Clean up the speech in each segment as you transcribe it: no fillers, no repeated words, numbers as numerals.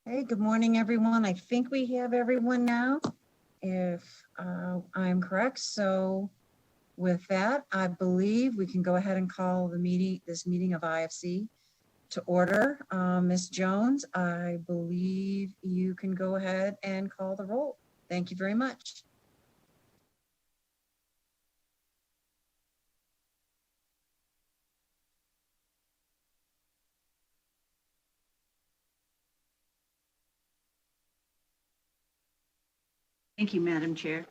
Hey, good morning, everyone. I think we have everyone now, if I'm correct. So with that, I believe we can go ahead and call the meeting, this meeting of IFC to order. Ms. Jones, I believe you can go ahead and call the roll. Thank you very much. Thank you, Madam Chair.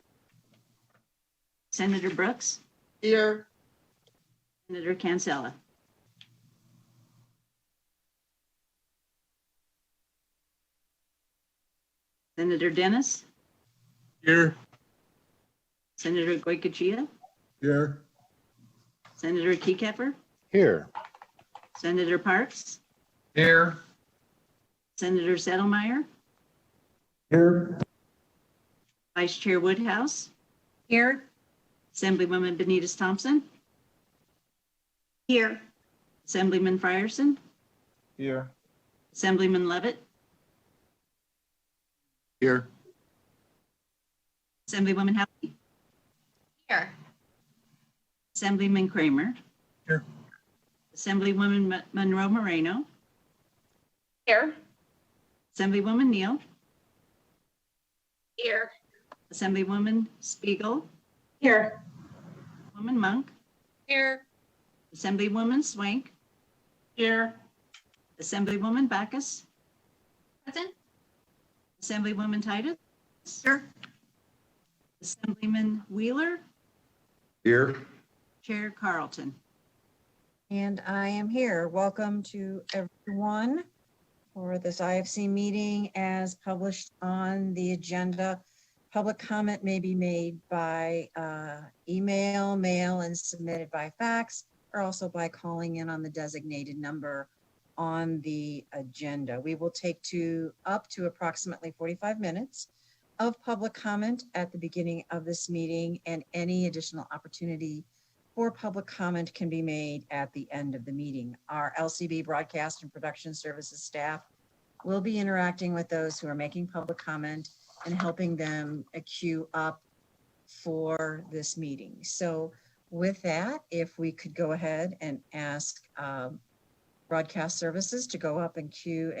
Senator Brooks, Here. Senator Cancella, Senator Dennis, Here. Senator Goycochea, Here. Senator Teekepper, Here. Senator Parks, Here. Senator Settlemeyer, Here. Vice Chair Woodhouse, Here. Assemblywoman Benitez Thompson. Here. Assemblyman Frierson, Here. Assemblyman Levitt, Here. Assemblywoman Howley. Here. Assemblyman Kramer. Here. Assemblywoman Monroe Moreno. Here. Assemblywoman Neal. Here. Assemblywoman Spiegel. Here. Woman Monk. Here. Assemblywoman Swank. Here. Assemblywoman Backus. Present. Assemblywoman Titus. Sure. Assemblyman Wheeler. Here. Chair Carlton. And I am here. Welcome to everyone for this IFC meeting as published on the agenda. Public comment may be made by email, mail, and submitted by fax, or also by calling in on the designated number on the agenda. We will take up to approximately 45 minutes of public comment at the beginning of this meeting, and any additional opportunity for public comment can be made at the end of the meeting. Our LCB broadcast and production services staff will be interacting with those who are making public comment and helping them queue up for this meeting. So with that, if we could go ahead and ask broadcast services to go up and queue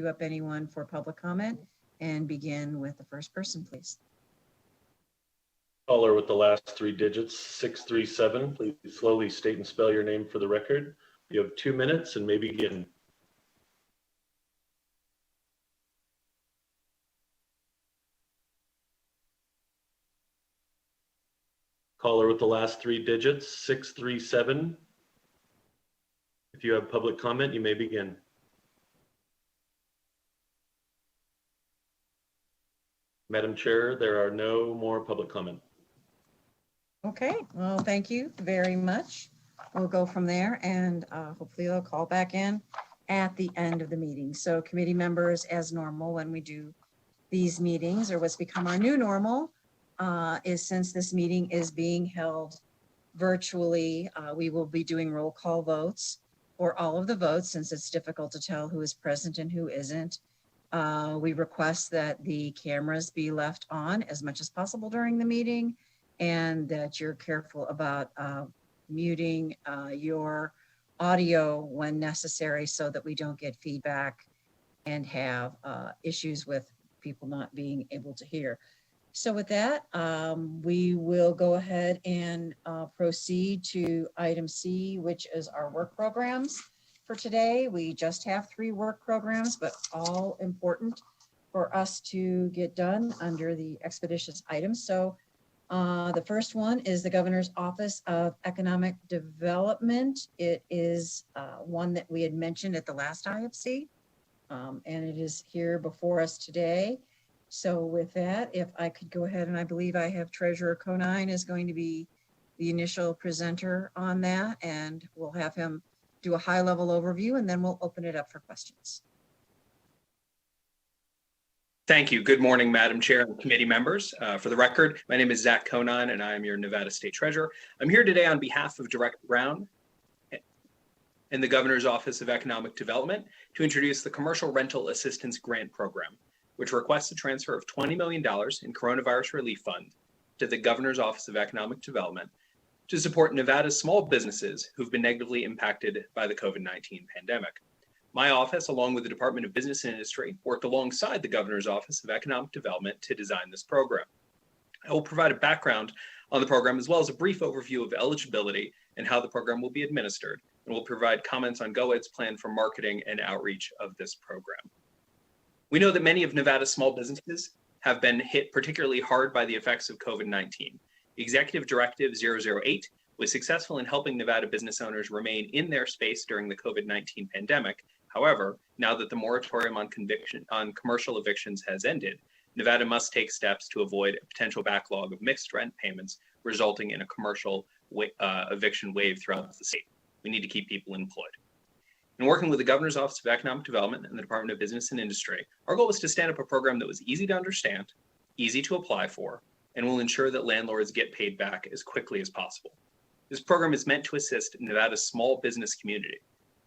up anyone for public comment, and begin with the first person, please. Caller with the last three digits, 637. Please slowly state and spell your name for the record. You have 2 minutes and may begin. Caller with the last three digits, 637. If you have public comment, you may begin. Madam Chair, there are no more public comment. Okay, well, thank you very much. We'll go from there, and hopefully they'll call back in at the end of the meeting. So committee members, as normal, when we do these meetings, or what's become our new normal, is since this meeting is being held virtually, we will be doing roll call votes for all of the votes, since it's difficult to tell who is present and who isn't. We request that the cameras be left on as much as possible during the meeting, and that you're careful about muting your audio when necessary, so that we don't get feedback and have issues with people not being able to hear. So with that, we will go ahead and proceed to item C, which is our work programs. For today, we just have 3 work programs, but all important for us to get done under the expeditious items. So the first one is the Governor's Office of Economic Development. It is one that we had mentioned at the last IFC, and it is here before us today. So with that, if I could go ahead, and I believe I have Treasurer Conine is going to be the initial presenter on that, and we'll have him do a high-level overview, and then we'll open it up for questions. Thank you. Good morning, Madam Chair and committee members. For the record, my name is Zach Conine, and I am your Nevada State Treasurer. I'm here today on behalf of Director Brown and the Governor's Office of Economic Development to introduce the Commercial Rental Assistance Grant Program, which requests a transfer of $20 million in coronavirus relief fund to the Governor's Office of Economic Development to support Nevada's small businesses who've been negatively impacted by the COVID-19 pandemic. My office, along with the Department of Business and Industry, worked alongside the Governor's Office of Economic Development to design this program. I will provide a background on the program as well as a brief overview of eligibility and how the program will be administered, and will provide comments on GoEd's plan for marketing and outreach of this program. We know that many of Nevada's small businesses have been hit particularly hard by the effects of COVID-19. Executive Directive 008 was successful in helping Nevada business owners remain in their space during the COVID-19 pandemic. However, now that the moratorium on commercial evictions has ended, Nevada must take steps to avoid a potential backlog of mixed rent payments, resulting in a commercial eviction wave throughout the state. We need to keep people employed. In working with the Governor's Office of Economic Development and the Department of Business and Industry, our goal was to stand up a program that was easy to understand, easy to apply for, and will ensure that landlords get paid back as quickly as possible. This program is meant to assist Nevada's small business community.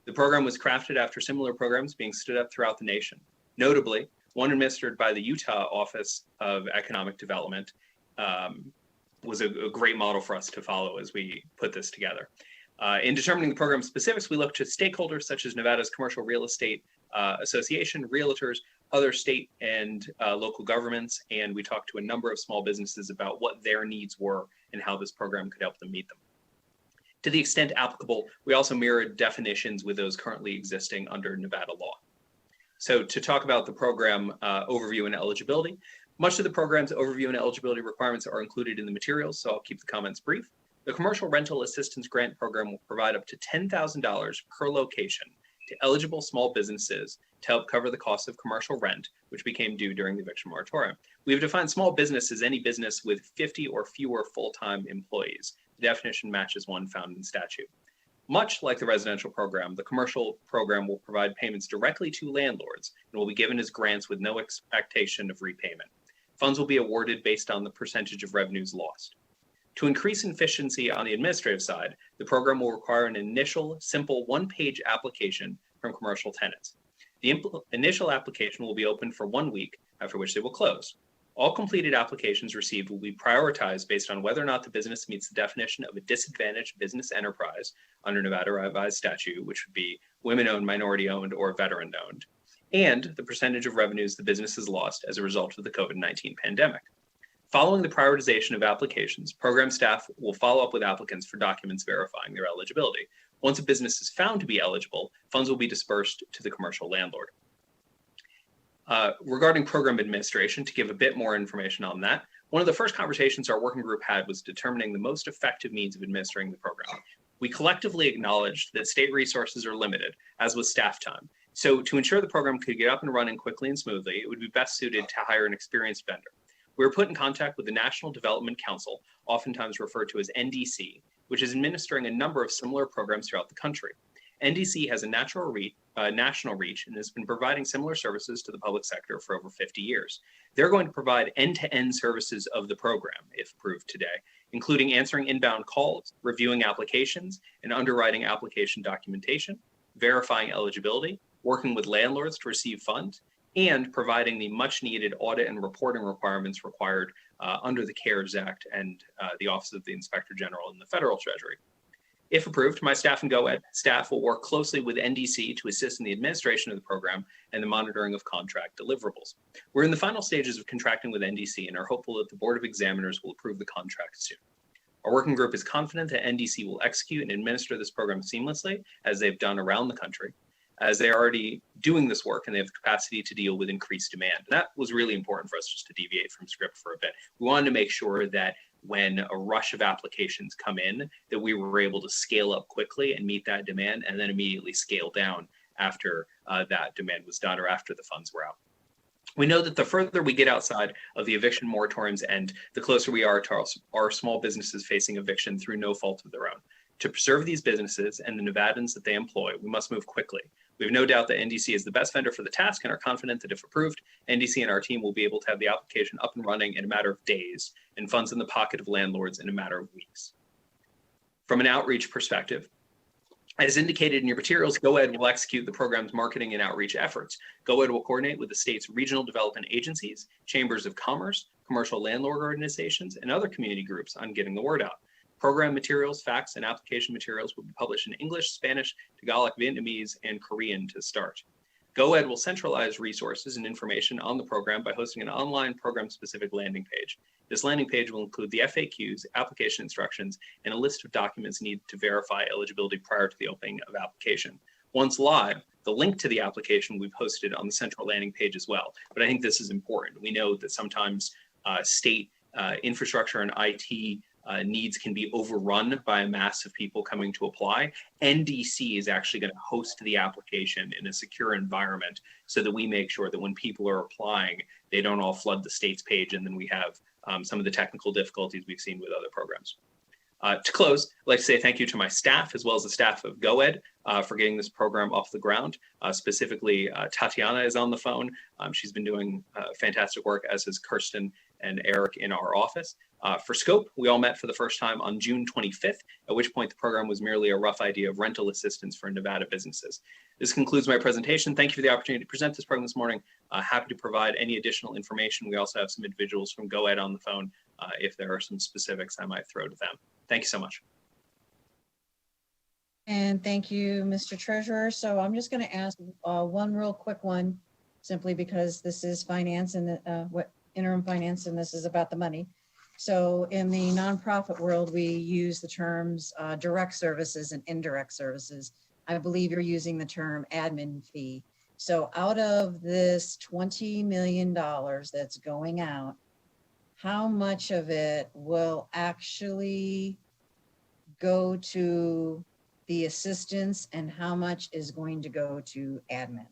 The program was crafted after similar programs being stood up throughout the nation. Notably, one administered by the Utah Office of Economic Development was a great model for us to follow as we put this together. In determining the program specifics, we looked to stakeholders such as Nevada's Commercial Real Estate Association, realtors, other state and local governments, and we talked to a number of small businesses about what their needs were and how this program could help them meet them. To the extent applicable, we also mirrored definitions with those currently existing under Nevada law. So to talk about the program overview and eligibility, much of the program's overview and eligibility requirements are included in the materials, so I'll keep the comments brief. The Commercial Rental Assistance Grant Program will provide up to $10,000 per location to eligible small businesses to help cover the cost of commercial rent, which became due during the eviction moratorium. We've defined small business as any business with 50 or fewer full-time employees. The definition matches one found in statute. Much like the residential program, the commercial program will provide payments directly to landlords and will be given as grants with no expectation of repayment. Funds will be awarded based on the percentage of revenues lost. To increase efficiency on the administrative side, the program will require an initial, simple one-page application from commercial tenants. The initial application will be open for 1 week, after which they will close. All completed applications received will be prioritized based on whether or not the business meets the definition of a disadvantaged business enterprise under Nevada revised statute, which would be women-owned, minority-owned, or veteran-owned, and the percentage of revenues the business has lost as a result of the COVID-19 pandemic. Following the prioritization of applications, program staff will follow up with applicants for documents verifying their eligibility. Once a business is found to be eligible, funds will be dispersed to the commercial landlord. Regarding program administration, to give a bit more information on that, one of the first conversations our working group had was determining the most effective means of administering the program. We collectively acknowledged that state resources are limited, as was staff time. So to ensure the program could get up and running quickly and smoothly, it would be best suited to hire an experienced vendor. We were put in contact with the National Development Council, oftentimes referred to as NDC, which is administering a number of similar programs throughout the country. NDC has a national reach and has been providing similar services to the public sector for over 50 years. They're going to provide end-to-end services of the program, if approved today, including answering inbound calls, reviewing applications, and underwriting application documentation, verifying eligibility, working with landlords to receive funds, and providing the much-needed audit and reporting requirements required under the CARES Act and the Office of the Inspector General in the Federal Treasury. If approved, my staff and GoEd staff will work closely with NDC to assist in the administration of the program and the monitoring of contract deliverables. We're in the final stages of contracting with NDC and are hopeful that the Board of Examiners will approve the contract soon. Our working group is confident that NDC will execute and administer this program seamlessly, as they've done around the country, as they're already doing this work and they have the capacity to deal with increased demand. And that was really important for us, just to deviate from script for a bit. We wanted to make sure that when a rush of applications come in, that we were able to scale up quickly and meet that demand, and then immediately scale down after that demand was done or after the funds were out. We know that the further we get outside of the eviction moratoriums end, the closer we are to our small businesses facing eviction through no fault of their own. To preserve these businesses and the Nevadans that they employ, we must move quickly. We have no doubt that NDC is the best vendor for the task and are confident that if approved, NDC and our team will be able to have the application up and running in a matter of days and funds in the pocket of landlords in a matter of weeks. From an outreach perspective, As indicated in your materials, GoEd will execute the program's marketing and outreach efforts. GoEd will coordinate with the state's regional development agencies, chambers of commerce, commercial landlord organizations, and other community groups on getting the word out. Program materials, facts, and application materials will be published in English, Spanish, Tagalog, Vietnamese, and Korean to start. GoEd will centralize resources and information on the program by hosting an online program-specific landing page. This landing page will include the FAQs, application instructions, and a list of documents needed to verify eligibility prior to the opening of application. Once live, the link to the application will be posted on the central landing page as well. But I think this is important. We know that sometimes state infrastructure and IT needs can be overrun by a mass of people coming to apply. NDC is actually going to host the application in a secure environment so that we make sure that when people are applying, they don't all flood the state's page, and then we have some of the technical difficulties we've seen with other programs. To close, I'd like to say thank you to my staff as well as the staff of GoEd for getting this program off the ground. Specifically, Tatiana is on the phone. She's been doing fantastic work, as has Kirsten and Eric in our office. For scope, we all met for the first time on June 25th, at which point the program was merely a rough idea of rental assistance for Nevada businesses. This concludes my presentation. Thank you for the opportunity to present this program this morning. Happy to provide any additional information. We also have some individuals from GoEd on the phone if there are some specifics I might throw to them. Thank you so much. And thank you, Mr. Treasurer. So I'm just going to ask one real quick one, simply because this is finance and what interim finance, and this is about the money. So in the nonprofit world, we use the terms direct services and indirect services. I believe you're using the term admin fee. So out of this $20 million that's going out, how much of it will actually go to the assistance and how much is going to go to admin?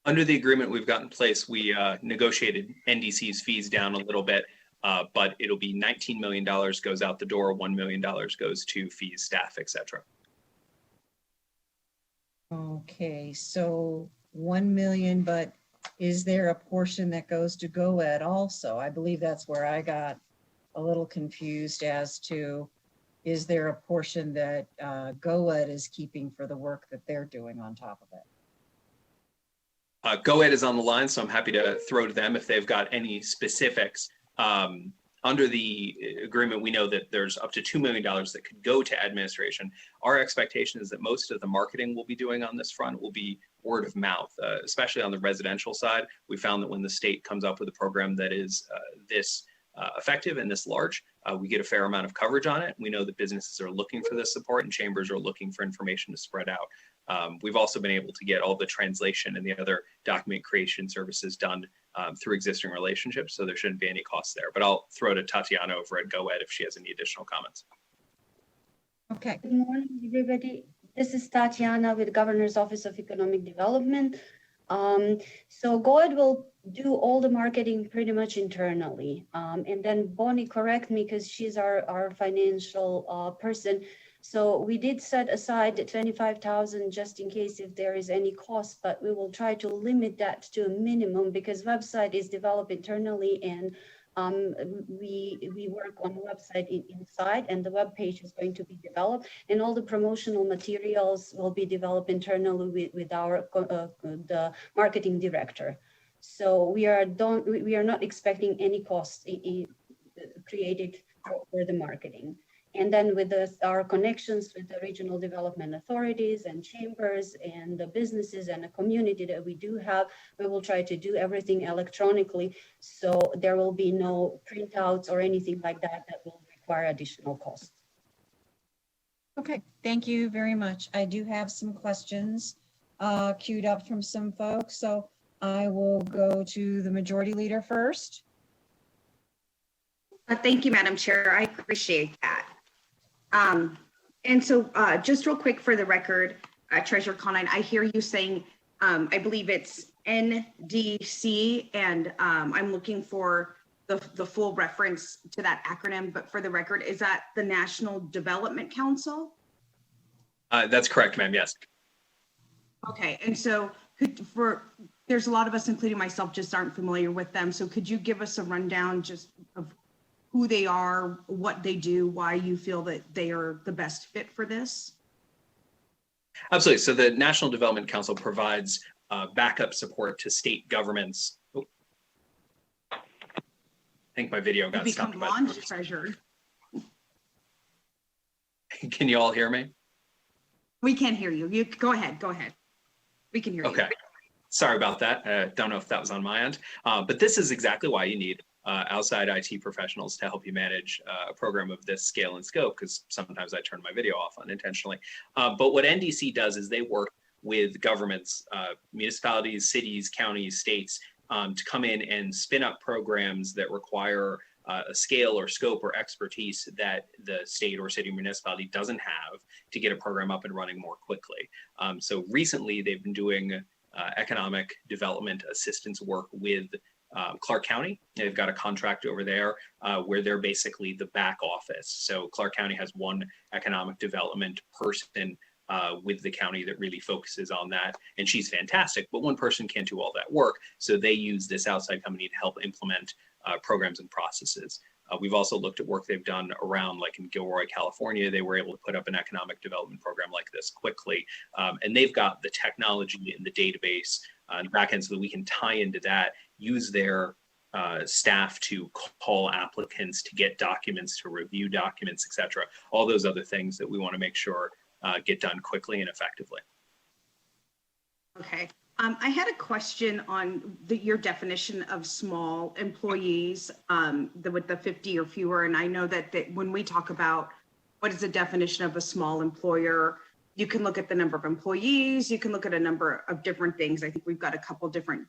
Under the agreement we've got in place, we negotiated NDC's fees down a little bit, but it'll be $19 million goes out the door, $1 million goes to fees, staff, etc. Okay, so 1 million, but is there a portion that goes to GoEd also? I believe that's where I got a little confused as to, is there a portion that GoEd is keeping for the work that they're doing on top of it? GoEd is on the line, so I'm happy to throw to them if they've got any specifics. Under the agreement, we know that there's up to $2 million that could go to administration. Our expectation is that most of the marketing we'll be doing on this front will be word of mouth, especially on the residential side. We found that when the state comes up with a program that is this effective and this large, we get a fair amount of coverage on it. We know that businesses are looking for this support and chambers are looking for information to spread out. We've also been able to get all the translation and the other document creation services done through existing relationships, so there shouldn't be any costs there. But I'll throw to Tatiana over at GoEd if she has any additional comments. Okay. Good morning, everybody. This is Tatiana with Governor's Office of Economic Development. So GoEd will do all the marketing pretty much internally. And then Bonnie, correct me because she's our financial person. So we did set aside the $25,000 just in case if there is any cost, but we will try to limit that to a minimum because website is developed internally and we work on website inside and the web page is going to be developed and all the promotional materials will be developed internally with our the marketing director. So we are not expecting any costs created for the marketing. And then with our connections with the regional development authorities and chambers and the businesses and the community that we do have, we will try to do everything electronically. So there will be no printouts or anything like that that will require additional costs. Okay, thank you very much. I do have some questions queued up from some folks. So I will go to the majority leader first. Thank you, Madam Chair. I appreciate that. And so just real quick for the record, Treasurer Conine, I hear you saying, I believe it's NDC, and I'm looking for the full reference to that acronym, but for the record, is that the National Development Council? That's correct, ma'am, yes. Okay, and so there's a lot of us, including myself, just aren't familiar with them. So could you give us a rundown just of who they are, what they do, why you feel that they are the best fit for this? Absolutely. So the National Development Council provides backup support to state governments. Oh, I think my video You got become stopped. launch treasure. Can you all hear me? We can't hear you. You go ahead. Go ahead. We can hear you. Okay. Sorry about that. Don't know if that was on my end. But this is exactly why you need outside IT professionals to help you manage a program of this scale and scope, because sometimes I turn my video off unintentionally. But what NDC does is they work with governments, municipalities, cities, counties, states, to come in and spin up programs that require a scale or scope or expertise that the state or city municipality doesn't have to get a program up and running more quickly. So recently they've been doing economic development assistance work with Clark County. They've got a contract over there where they're basically the back office. So Clark County has one economic development person with the county that really focuses on that. And she's fantastic, but one person can't do all that work. So they use this outside company to help implement programs and processes. We've also looked at work they've done around, like in Gilroy, California. They were able to put up an economic development program like this quickly. And they've got the technology and the database and backend so that we can tie into that, use their staff to call applicants, to get documents, to review documents, et cetera. All those other things that we want to make sure get done quickly and effectively. Okay. I had a question on your definition of small employees with the 50 or fewer. And I know that when we talk about what is the definition of a small employer, you can look at the number of employees, you can look at a number of different things. I think we've got a couple different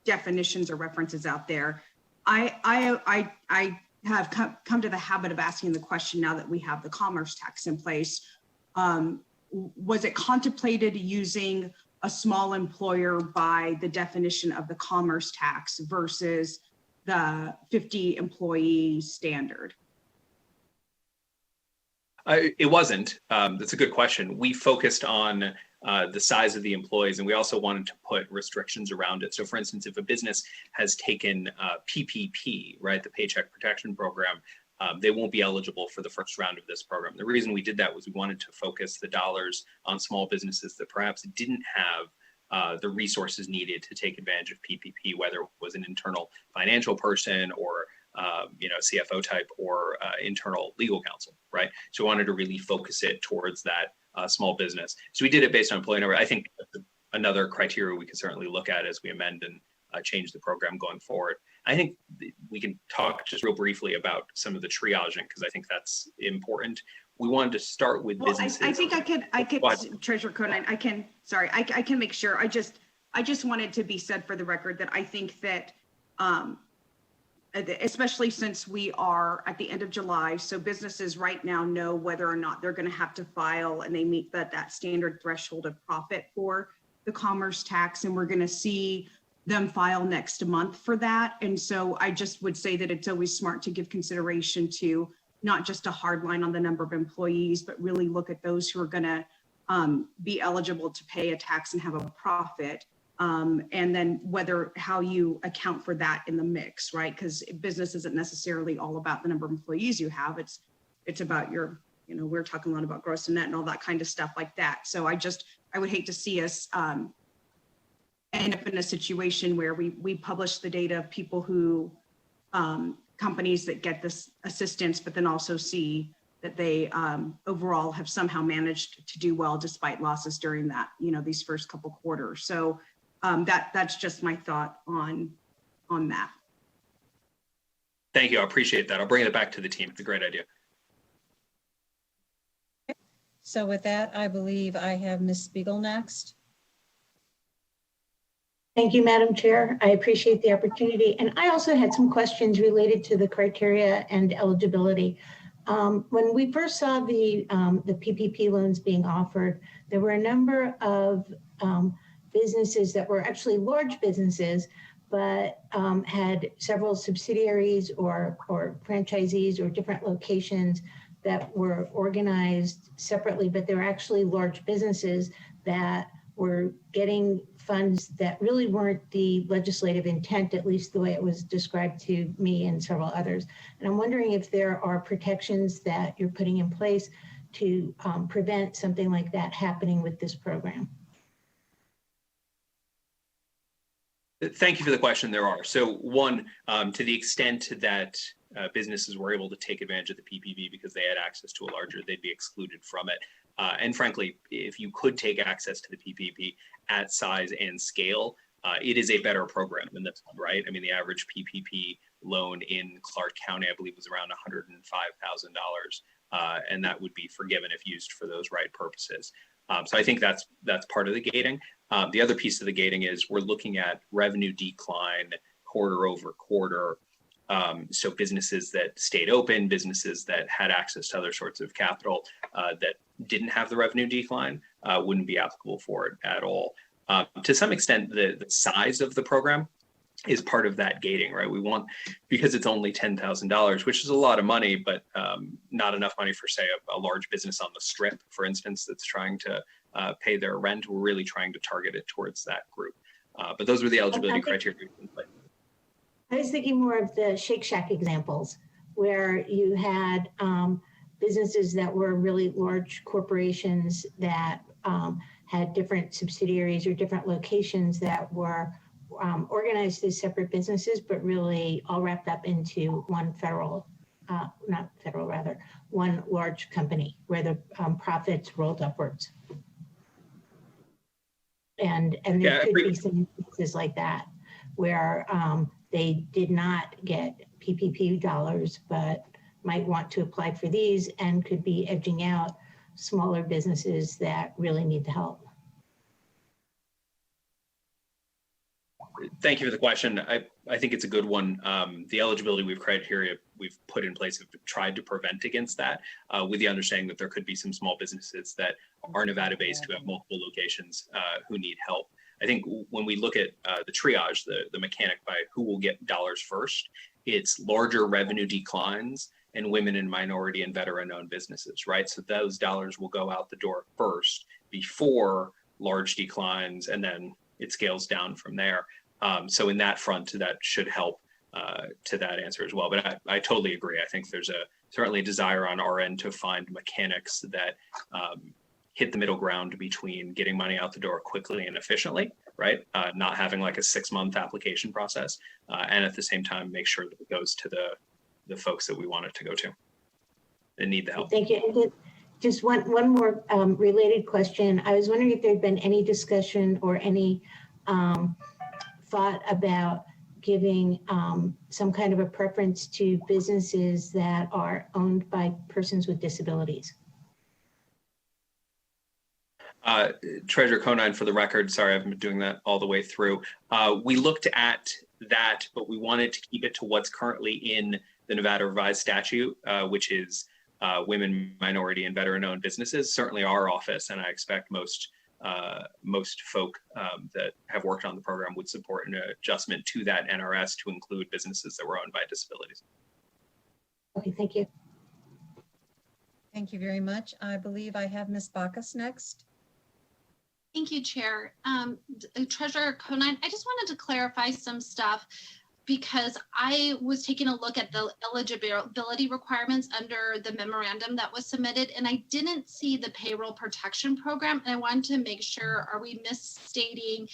definitions or references out there. I have come to the habit of asking the question now that we have the commerce tax in place. Was it contemplated using a small employer by the definition of the commerce tax versus the 50 employee standard? It wasn't. That's a good question. We focused on the size of the employees, and we also wanted to put restrictions around it. So for instance, if a business has taken PPP, right, the Paycheck Protection Program, they won't be eligible for the first round of this program. The reason we did that was we wanted to focus the dollars on small businesses that perhaps didn't have the resources needed to take advantage of PPP, whether it was an internal financial person or CFO type or internal legal counsel, right? So we wanted to really focus it towards that small business. So we did it based on employee number. I think another criteria we could certainly look at as we amend and change the program going forward. I think we can talk just real briefly about some of the triaging, because I think that's important. We wanted to start with businesses. I think I could, Treasurer Conine, I can make sure. I just wanted to be said for the record that I think that, especially since we are at the end of July, so businesses right now know whether or not they're going to have to file and they meet that standard threshold of profit for the commerce tax, and we're going to see them file next month for that. And so I just would say that it's always smart to give consideration to not just a hard line on the number of employees, but really look at those who are going to be eligible to pay a tax and have a profit. And then how you account for that in the mix, right? Because business isn't necessarily all about the number of employees you have. It's about your, we're talking a lot about gross and net and all that kind of stuff like that. So I would hate to see us end up in a situation where we publish the data of people who, companies that get this assistance, but then also see that they overall have somehow managed to do well despite losses during that, these first couple quarters. So that's just my thought on that. Thank you. I appreciate that. I'll bring it back to the team. It's a great idea. So with that, I believe I have Ms. Spiegel next. Thank you, Madam Chair. I appreciate the opportunity. And I also had some questions related to the criteria and eligibility. When we first saw the PPP loans being offered, there were a number of businesses that were actually large businesses, but had several subsidiaries or franchisees or different locations that were organized separately, but they were actually large businesses that were getting funds that really weren't the legislative intent, at least the way it was described to me and several others. And I'm wondering if there are protections that you're putting in place to prevent something like that happening with this program. Thank you for the question. There are. So one, to the extent that businesses were able to take advantage of the PPP because they had access to a larger, they'd be excluded from it. And frankly, if you could take access to the PPP at size and scale, it is a better program than this one, right? I mean, the average PPP loan in Clark County, I believe, was around $105,000, and that would be forgiven if used for those right purposes. So I think that's part of the gating. The other piece of the gating is we're looking at revenue decline quarter over quarter. So businesses that stayed open, businesses that had access to other sorts of capital that didn't have the revenue decline wouldn't be applicable for it at all. To some extent, the size of the program is part of that gating, right? We want, because it's only $10,000, which is a lot of money, but not enough money for, say, a large business on the Strip, for instance, that's trying to pay their rent. We're really trying to target it towards that group. But those were the eligibility criteria. I was thinking more of the Shake Shack examples, where you had businesses that were really large corporations that had different subsidiaries or different locations that were organized as separate businesses, but really all wrapped up into one one large company where the profits rolled upwards. And there could be some instances like that where they did not get PPP dollars, but might want to apply for these and could be edging out smaller businesses that really need the help. Thank you for the question. I think it's a good one. The eligibility we've put in place have tried to prevent against that with the understanding that there could be some small businesses that are Nevada-based who have multiple locations who need help. I think when we look at the triage, the mechanic by who will get dollars first, it's larger revenue declines and women and minority and veteran-owned businesses, right? So those dollars will go out the door first before large declines, and then it scales down from there. So in that front, that should help to that answer as well. But I totally agree. I think there's certainly a desire on our end to find mechanics that hit the middle ground between getting money out the door quickly and efficiently, right? Not having like a 6-month application process, and at the same time, make sure that it goes to the folks that we want it to go to and need the help. Thank you. And just one more related question. I was wondering if there'd been any discussion or any thought about giving some kind of a preference to businesses that are owned by persons with disabilities. Treasurer Conine, for the record, sorry, I've been doing that all the way through. We looked at that, but we wanted to keep it to what's currently in the Nevada Revised Statute, which is women, minority, and veteran-owned businesses. Certainly our office, and I expect most folk that have worked on the program would support an adjustment to that NRS to include businesses that were owned by disabilities. Okay, thank you. Thank you very much. I believe I have Ms. Bacchus next. Thank you, Chair. Treasurer Conine, I just wanted to clarify some stuff because I was taking a look at the eligibility requirements under the memorandum that was submitted, and I didn't see the payroll protection program. And I wanted to make sure, are we misstating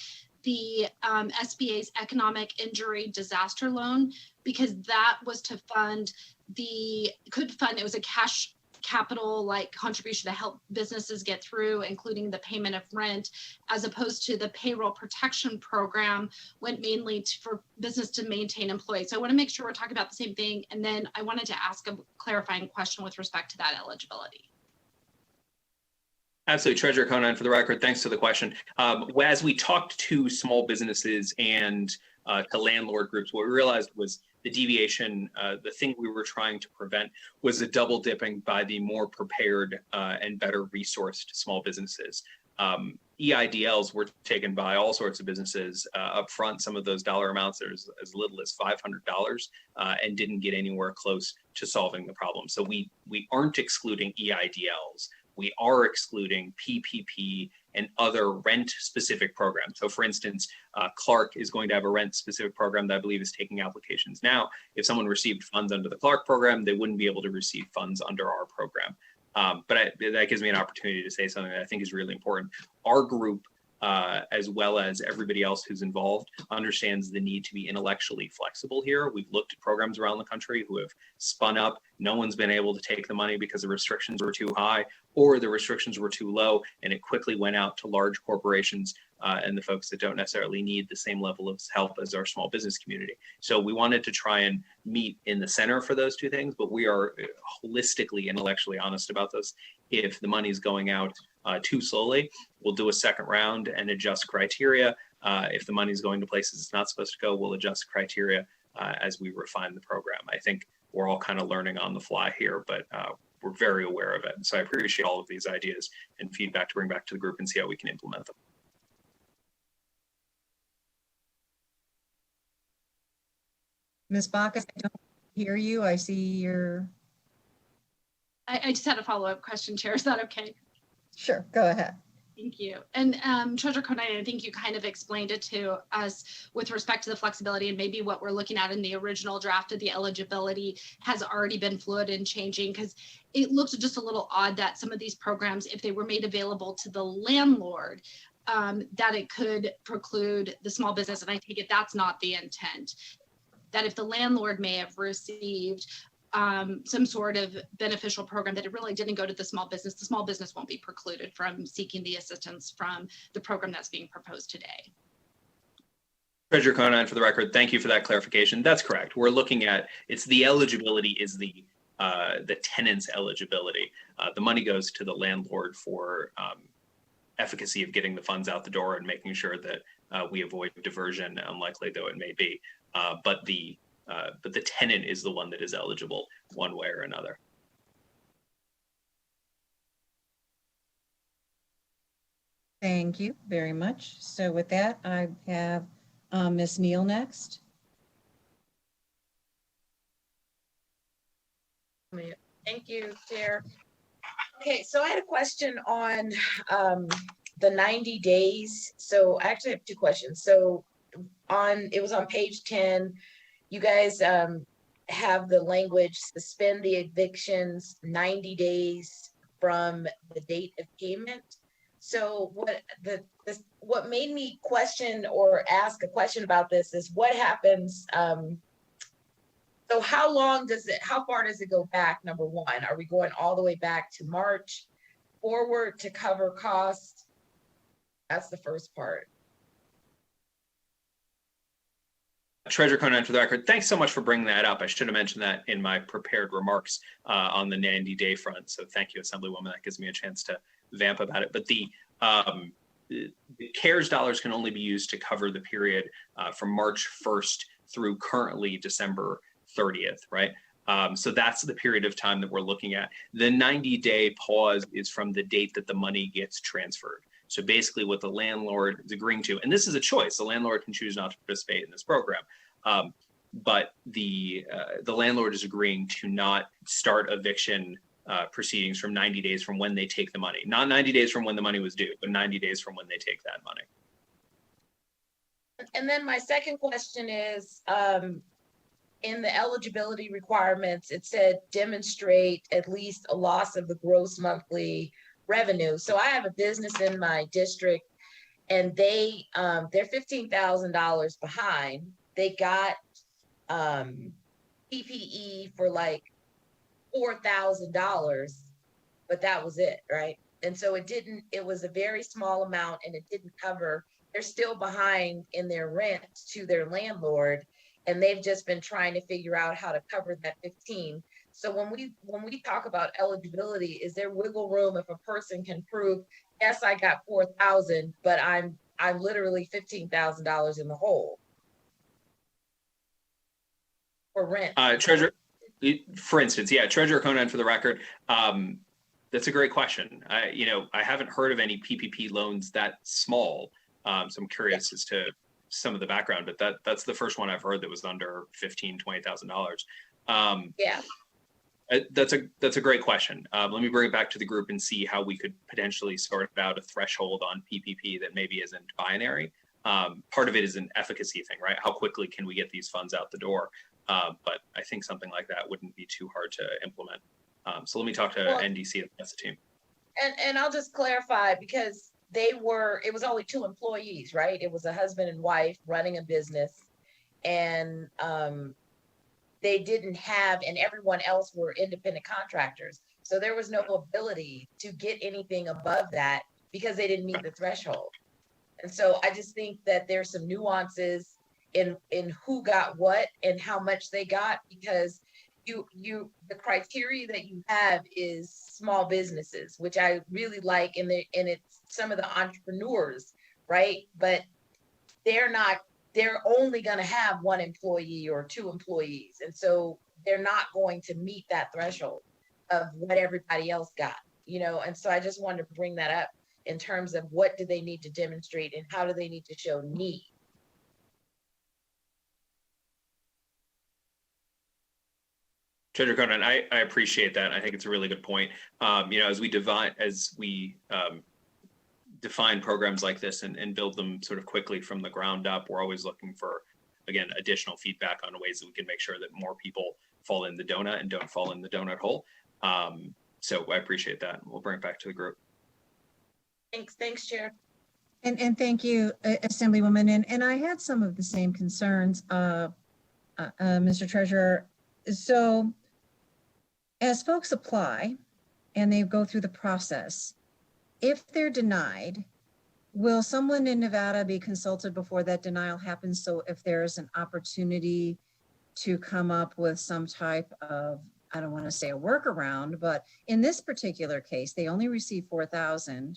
the SBA's economic injury disaster loan? Because that was to fund it was a cash capital like contribution to help businesses get through, including the payment of rent, as opposed to the payroll protection program went mainly for business to maintain employees. So I want to make sure we're talking about the same thing. And then I wanted to ask a clarifying question with respect to that eligibility. Absolutely, Treasurer Conine, for the record, thanks for the question. As we talked to small businesses and to landlord groups, what we realized was the deviation, the thing we were trying to prevent was the double dipping by the more prepared and better resourced small businesses. EIDLs were taken by all sorts of businesses up front. Some of those dollar amounts are as little as $500 and didn't get anywhere close to solving the problem. So we aren't excluding EIDLs. we are excluding PPP and other rent-specific programs. So for instance, Clark is going to have a rent-specific program that I believe is taking applications now. If someone received funds under the Clark program, they wouldn't be able to receive funds under our program. That gives me an opportunity to say something that I think is really important. Our group, as well as everybody else who's involved, understands the need to be intellectually flexible here. We've looked at programs around the country who have spun up. No one's been able to take the money because the restrictions were too high or the restrictions were too low, and it quickly went out to large corporations and the folks that don't necessarily need the same level of help as our small business community. So we wanted to try and meet in the center for those two things, but we are holistically intellectually honest about this. If the money is going out too slowly, we'll do a second round and adjust criteria. If the money is going to places it's not supposed to go, we'll adjust criteria as we refine the program. I think we're all kind of learning on the fly here, but we're very aware of it. So I appreciate all of these ideas and feedback to bring back to the group and see how we can implement them. Ms. Bacchus, I don't hear you. I see your. I just had a follow-up question, Chair. Is that okay? Sure, go ahead. Thank you. And Treasurer Conine, I think you kind of explained it to us with respect to the flexibility, and maybe what we're looking at in the original draft of the eligibility has already been fluid and changing, because it looked just a little odd that some of these programs, if they were made available to the landlord, that it could preclude the small business. And I take it that's not the intent. That if the landlord may have received some sort of beneficial program that it really didn't go to the small business won't be precluded from seeking the assistance from the program that's being proposed today. Treasurer Conine, for the record, thank you for that clarification. That's correct. We're looking at, it's the eligibility is the tenant's eligibility. The money goes to the landlord for efficacy of getting the funds out the door and making sure that we avoid diversion, unlikely though it may be. But the tenant is the one that is eligible one way or another. Thank you very much. So with that, I have Ms. Neal next. Thank you, Chair. Okay, so I had a question on the 90 days. So I actually have two questions. So it was on page 10, you guys have the language, suspend the evictions 90 days from the date of payment. So what made me question or ask a question about this is what happens, so how far does it go back, number one? Are we going all the way back to March forward to cover costs? That's the first part. Treasurer Conine, for the record, thanks so much for bringing that up. I should have mentioned that in my prepared remarks on the 90-day front. So thank you, Assemblywoman. That gives me a chance to vamp about it. But the CARES dollars can only be used to cover the period from March 1st through currently December 30th, right? So that's the period of time that we're looking at. The 90-day pause is from the date that the money gets transferred. So basically what the landlord is agreeing to, and this is a choice, the landlord can choose not to participate in this program, but the landlord is agreeing to not start eviction proceedings from 90 days from when they take the money. Not 90 days from when the money was due, but 90 days from when they take that money. And then my second question is, in the eligibility requirements, it said demonstrate at least a loss of the gross monthly revenue. So I have a business in my district and they're $15,000 behind. They got PPE for like $4,000, but that was it, right? And so it was a very small amount and it didn't cover, they're still behind in their rent to their landlord. And they've just been trying to figure out how to cover that 15. So when we talk about eligibility, is there wiggle room if a person can prove, yes, I got 4,000, but I'm literally $15,000 in the hole for rent? Treasurer, for instance, yeah, Treasurer Conine, for the record, that's a great question. I haven't heard of any PPP loans that small, so I'm curious as to some of the background, but that's the first one I've heard that was under $15,000, $20,000. Yeah. That's a great question. Let me bring it back to the group and see how we could potentially sort out a threshold on PPP that maybe isn't binary. Part of it is an efficacy thing, right? How quickly can we get these funds out the door? But I think something like that wouldn't be too hard to implement. So let me talk to NDC and that's the team. And I'll just clarify, because it was only 2 employees, right? It was a husband and wife running a business, and they didn't have, and everyone else were independent contractors. So there was no ability to get anything above that because they didn't meet the threshold. And so I just think that there's some nuances in who got what and how much they got, because the criteria that you have is small businesses, which I really like, and it's some of the entrepreneurs, right? But they're only going to have 1 employee or 2 employees. And so they're not going to meet that threshold of what everybody else got, And so I just wanted to bring that up in terms of what do they need to demonstrate and how do they need to show need. Treasurer Conan, I appreciate that. I think it's a really good point. As we define programs like this and build them sort of quickly from the ground up, we're always looking for, again, additional feedback on ways that we can make sure that more people fall in the donut and don't fall in the donut hole. So I appreciate that. We'll bring it back to the group. Thanks, Chair. And thank you, Assemblywoman. And I had some of the same concerns, Mr. Treasurer. So as folks apply and they go through the process, if they're denied, will someone in Nevada be consulted before that denial happens? So if there's an opportunity to come up with some type of, I don't want to say a workaround, but in this particular case, they only received $4,000.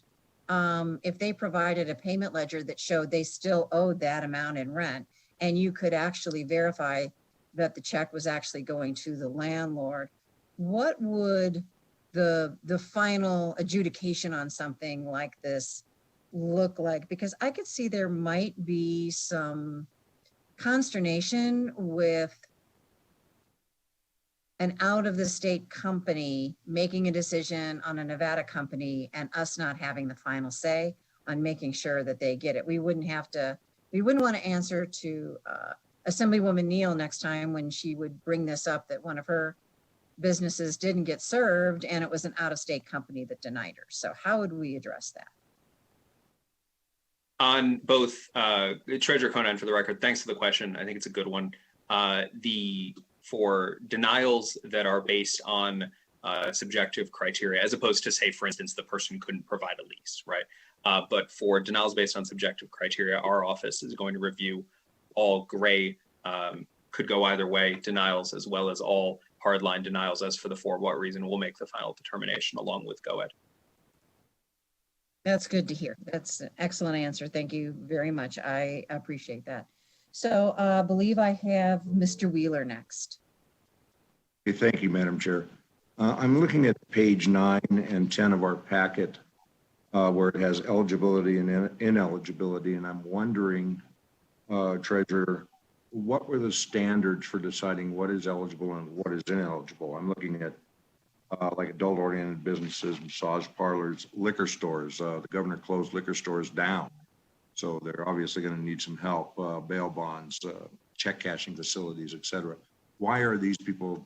If they provided a payment ledger that showed they still owed that amount in rent, and you could actually verify that the check was actually going to the landlord, what would the final adjudication on something like this look like? Because I could see there might be some consternation with an out of the state company making a decision on a Nevada company and us not having the final say on making sure that they get it. We wouldn't want to answer to Assemblywoman Neal next time when she would bring this up, that one of her businesses didn't get served and it was an out-of-state company that denied her. So how would we address that? On both, Treasurer Conan, for the record, thanks for the question. I think it's a good one. For denials that are based on subjective criteria, as opposed to, say, for instance, the person couldn't provide a lease, right? But for denials based on subjective criteria, our office is going to review all gray, could go either way, denials, as well as all hardline denials. As for the for what reason, we'll make the final determination along with GoEd. That's good to hear. That's an excellent answer. Thank you very much. I appreciate that. So I believe I have Mr. Wheeler next. Okay, thank you, Madam Chair. I'm looking at page 9 and 10 of our packet where it has eligibility and ineligibility, and I'm wondering, Treasurer, what were the standards for deciding what is eligible and what is ineligible? I'm looking at like adult-oriented businesses, massage parlors, liquor stores. The governor closed liquor stores down, so they're obviously going to need some help. Bail bonds, check cashing facilities, et cetera. Why are these people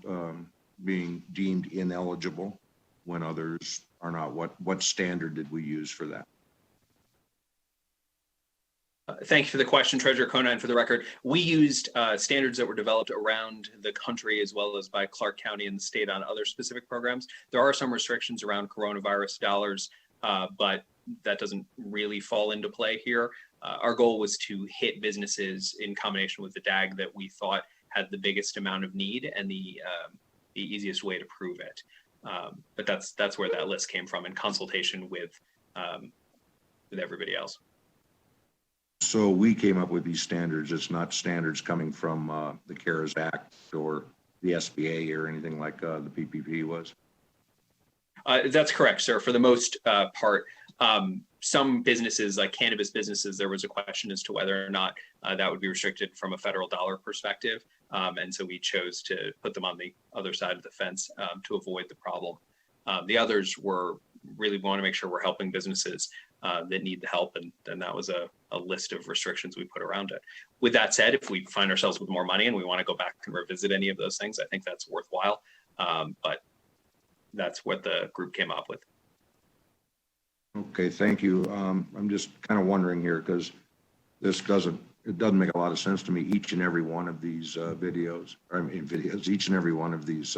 being deemed ineligible when others are not? What standard did we use for that? Thank you for the question, Treasurer Conan. For the record, we used standards that were developed around the country as well as by Clark County and the state on other specific programs. There are some restrictions around coronavirus dollars, but that doesn't really fall into play here. Our goal was to hit businesses in combination with the DAG that we thought had the biggest amount of need and the easiest way to prove it. But that's where that list came from, in consultation with everybody else. So we came up with these standards. It's not standards coming from the CARES Act or the SBA or anything like the PPP was? That's correct, sir. For the most part, some businesses, like cannabis businesses, there was a question as to whether or not that would be restricted from a federal dollar perspective. And so we chose to put them on the other side of the fence to avoid the problem. The others were really want to make sure we're helping businesses that need the help. And that was a list of restrictions we put around it. With that said, if we find ourselves with more money and we want to go back and revisit any of those things, I think that's worthwhile. But that's what the group came up with. Okay, thank you. I'm just kind of wondering here because it doesn't make a lot of sense to me. Each and every one of these videos, each and every one of these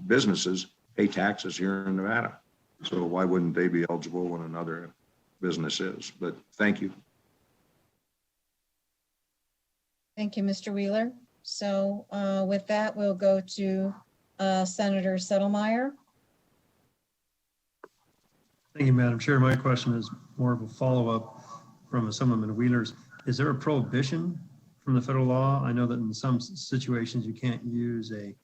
businesses pay taxes here in Nevada. So why wouldn't they be eligible when another business is? But thank you. Thank you, Mr. Wheeler. So with that, we'll go to Senator Settlemyre. Thank you, Madam Chair. My question is more of a follow-up from Assemblyman Wheeler's. Is there a prohibition from the federal law? I know that in some situations you can't use a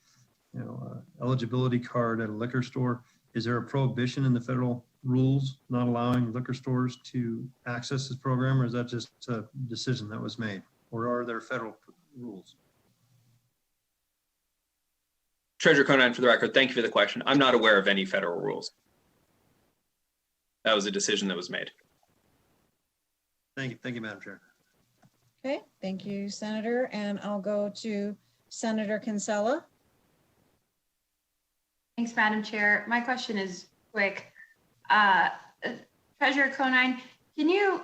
eligibility card at a liquor store. Is there a prohibition in the federal rules not allowing liquor stores to access this program, or is that just a decision that was made? Or are there federal rules? Treasurer Conine, for the record, thank you for the question. I'm not aware of any federal rules. That was a decision that was made. Thank you, Madam Chair. Okay, thank you, Senator. And I'll go to Senator Kinsella. Thanks, Madam Chair. My question is quick. Treasurer Conine, can you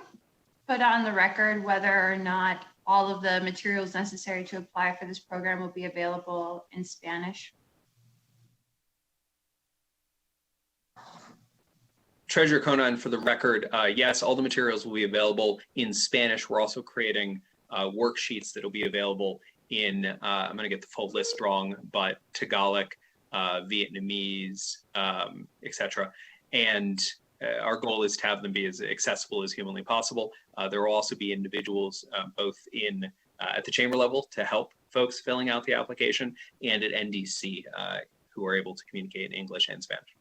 put on the record whether or not all of the materials necessary to apply for this program will be available in Spanish? Treasurer Conine, for the record, yes, all the materials will be available in Spanish. We're also creating worksheets that will be available in, I'm going to get the full list wrong, but Tagalog, Vietnamese, etc. And our goal is to have them be as accessible as humanly possible. There will also be individuals both in at the chamber level to help folks filling out the application and at NDC who are able to communicate in English and Spanish.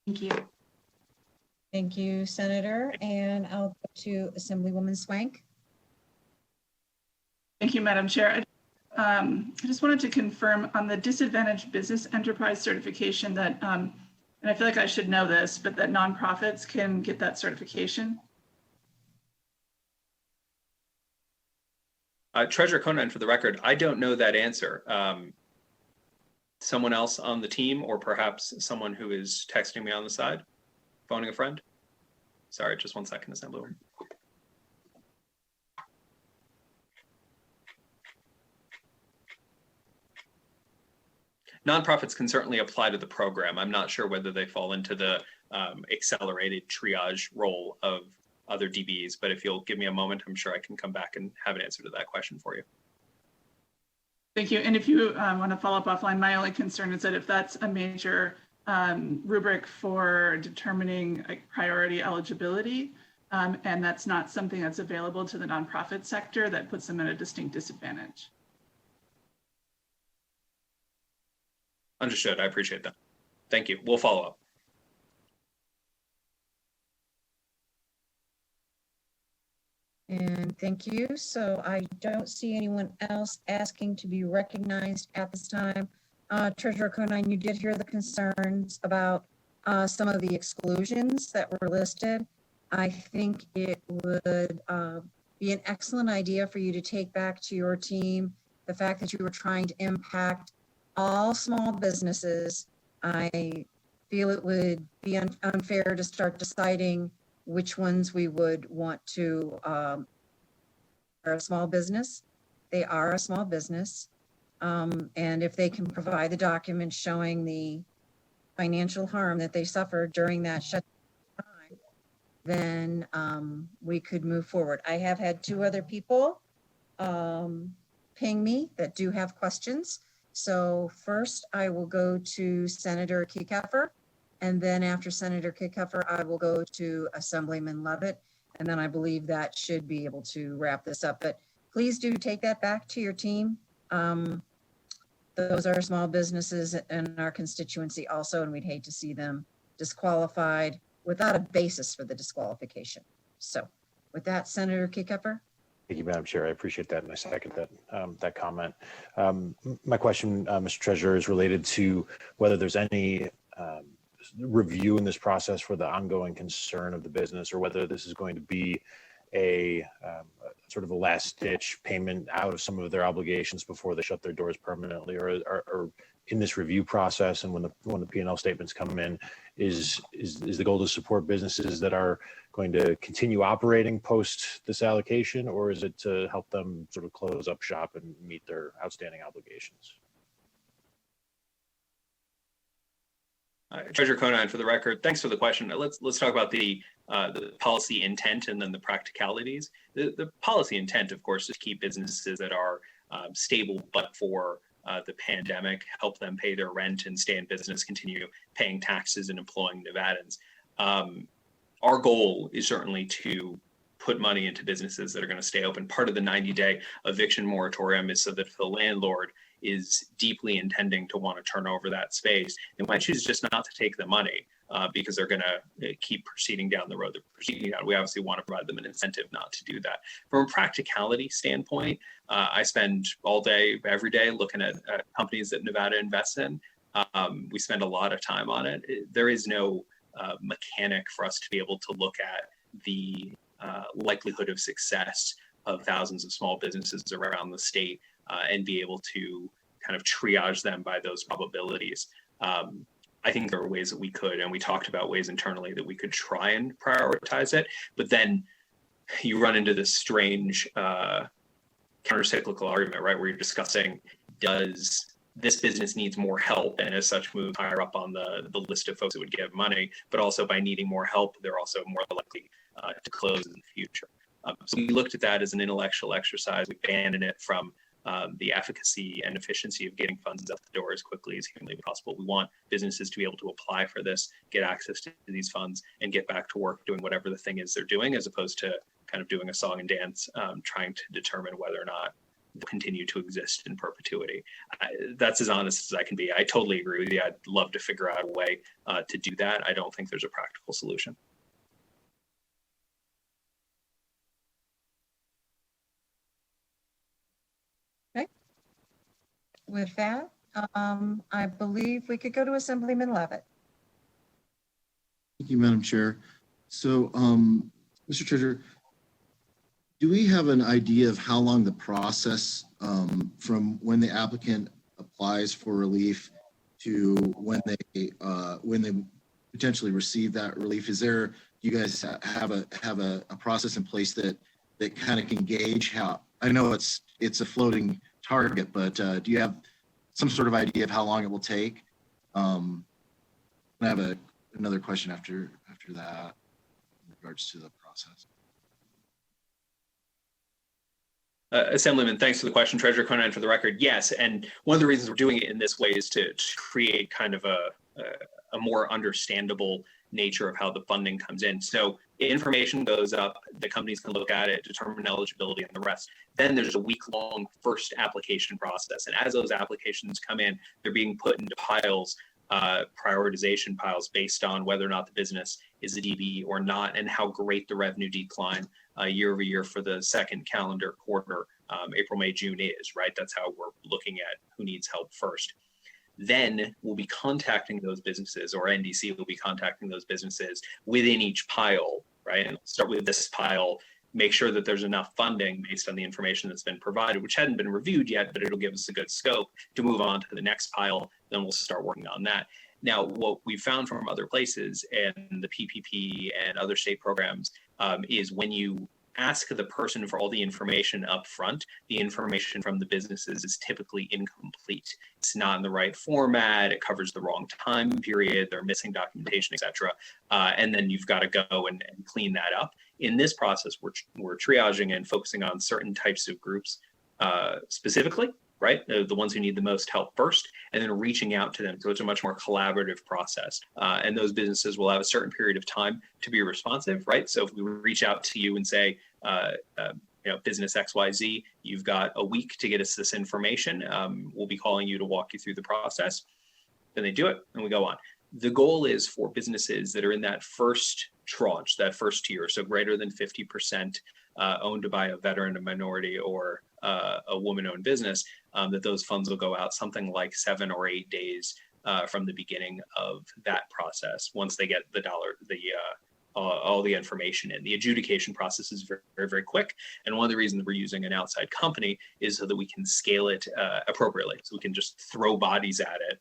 Thank you. Thank you, Senator. And I'll go to Assemblywoman Swank. Thank you, Madam Chair. I just wanted to confirm on the disadvantaged business enterprise certification that, and I feel like I should know this, but that nonprofits can get that certification. Treasurer Conine, for the record, I don't know that answer. Someone else on the team, or perhaps someone who is texting me on the side, phoning a friend. Sorry, just 1 second, Assemblywoman. Nonprofits can certainly apply to the program. I'm not sure whether they fall into the accelerated triage role of other DBs, but if you'll give me a moment, I'm sure I can come back and have an answer to that question for you. Thank you. And if you want to follow up offline, my only concern is that if that's a major rubric for determining priority eligibility, and that's not something that's available to the nonprofit sector, that puts them at a distinct disadvantage. Understood. I appreciate that. Thank you. We'll follow up. And thank you. So I don't see anyone else asking to be recognized at this time. Treasurer Conine, you did hear the concerns about some of the exclusions that were listed. I think it would be an excellent idea for you to take back to your team the fact that you were trying to impact all small businesses. I feel it would be unfair to start deciding which ones we would want to are a small business. They are a small business. And if they can provide the documents showing the financial harm that they suffered during that shutdown time, then we could move forward. I have had 2 other people ping me that do have questions. So first I will go to Senator Kickover. And then after Senator Kickover, I will go to Assemblyman Levitt. And then I believe that should be able to wrap this up. But please do take that back to your team. Those are small businesses in our constituency also, and we'd hate to see them disqualified without a basis for the disqualification. So with that, Senator Kickover. Thank you, Madam Chair. I appreciate that, and I second that comment. My question, Mr. Treasurer, is related to whether there's any review in this process for the ongoing concern of the business, or whether this is going to be a sort of a last-ditch payment out of some of their obligations before they shut their doors permanently, or in this review process, and when the P&L statements come in, is the goal to support businesses that are going to continue operating post this allocation, or is it to help them sort of close up shop and meet their outstanding obligations? Treasurer Conine, for the record, thanks for the question. Let's talk about the policy intent and then the practicalities. The policy intent, of course, is to keep businesses that are stable but for the pandemic, help them pay their rent and stay in business, continue paying taxes and employing Nevadans. Our goal is certainly to put money into businesses that are going to stay open. Part of the 90-day eviction moratorium is so that if the landlord is deeply intending to want to turn over that space, they might choose just not to take the money because they're going to keep proceeding down the road they're proceeding down. We obviously want to provide them an incentive not to do that. From a practicality standpoint, I spend all day, every day, looking at companies that Nevada invests in. We spend a lot of time on it. There is no mechanic for us to be able to look at the likelihood of success of thousands of small businesses around the state and be able to kind of triage them by those probabilities. I think there are ways that we could, and we talked about ways internally that we could try and prioritize it, but then you run into this strange counter-cyclical argument, right, where you're discussing, does this business needs more help, and as such move higher up on the list of folks that would give money, but also by needing more help, they're also more likely to close in the future. So we looked at that as an intellectual exercise. We abandoned it from the efficacy and efficiency of getting funds out the door as quickly as humanly possible. We want businesses to be able to apply for this, get access to these funds, and get back to work doing whatever the thing is they're doing, as opposed to kind of doing a song and dance, trying to determine whether or not they'll continue to exist in perpetuity. That's as honest as I can be. I totally agree with you. I'd love to figure out a way to do that. I don't think there's a practical solution. With that, I believe we could go to Assemblyman Levitt. Thank you, Madam Chair. So, Mr. Treasurer, do we have an idea of how long the process from when the applicant applies for relief to when they potentially receive that relief? Is there, do you guys have a process in place that kind of can gauge how? I know it's a floating target, but do you have some sort of idea of how long it will take? I have another question after that in regards to the process. Assemblyman, thanks for the question. Treasurer Conine, for the record, yes. And one of the reasons we're doing it in this way is to create kind of a more understandable nature of how the funding comes in. So information goes up, the companies can look at it, determine eligibility and the rest. Then there's a week-long first application process. And as those applications come in, they're being put into piles, prioritization piles based on whether or not the business is a DB or not, and how great the revenue decline year over year for the second calendar quarter, April, May, June is, right? That's how we're looking at who needs help first. Then we'll be contacting those businesses, or NDC will be contacting those businesses within each pile, right? And start with this pile, make sure that there's enough funding based on the information that's been provided, which hadn't been reviewed yet, but it'll give us a good scope to move on to the next pile. Then we'll start working on that. Now, what we found from other places and the PPP and other state programs is when you ask the person for all the information up front, the information from the businesses is typically incomplete. It's not in the right format, it covers the wrong time period, they're missing documentation, et cetera. And then you've got to go and clean that up. In this process, we're triaging and focusing on certain types of groups specifically, right? The ones who need the most help first, and then reaching out to them. So it's a much more collaborative process. And those businesses will have a certain period of time to be responsive, right? So if we reach out to you and say, business XYZ, you've got a week to get us this information. We'll be calling you to walk you through the process. Then they do it and we go on. The goal is for businesses that are in that first tranche, that first tier, so greater than 50% owned by a veteran, a minority, or a woman-owned business, that those funds will go out something like 7 or 8 days from the beginning of that process. Once they get all the information in, the adjudication process is very, very, very quick. And one of the reasons we're using an outside company is so that we can scale it appropriately. So we can just throw bodies at it,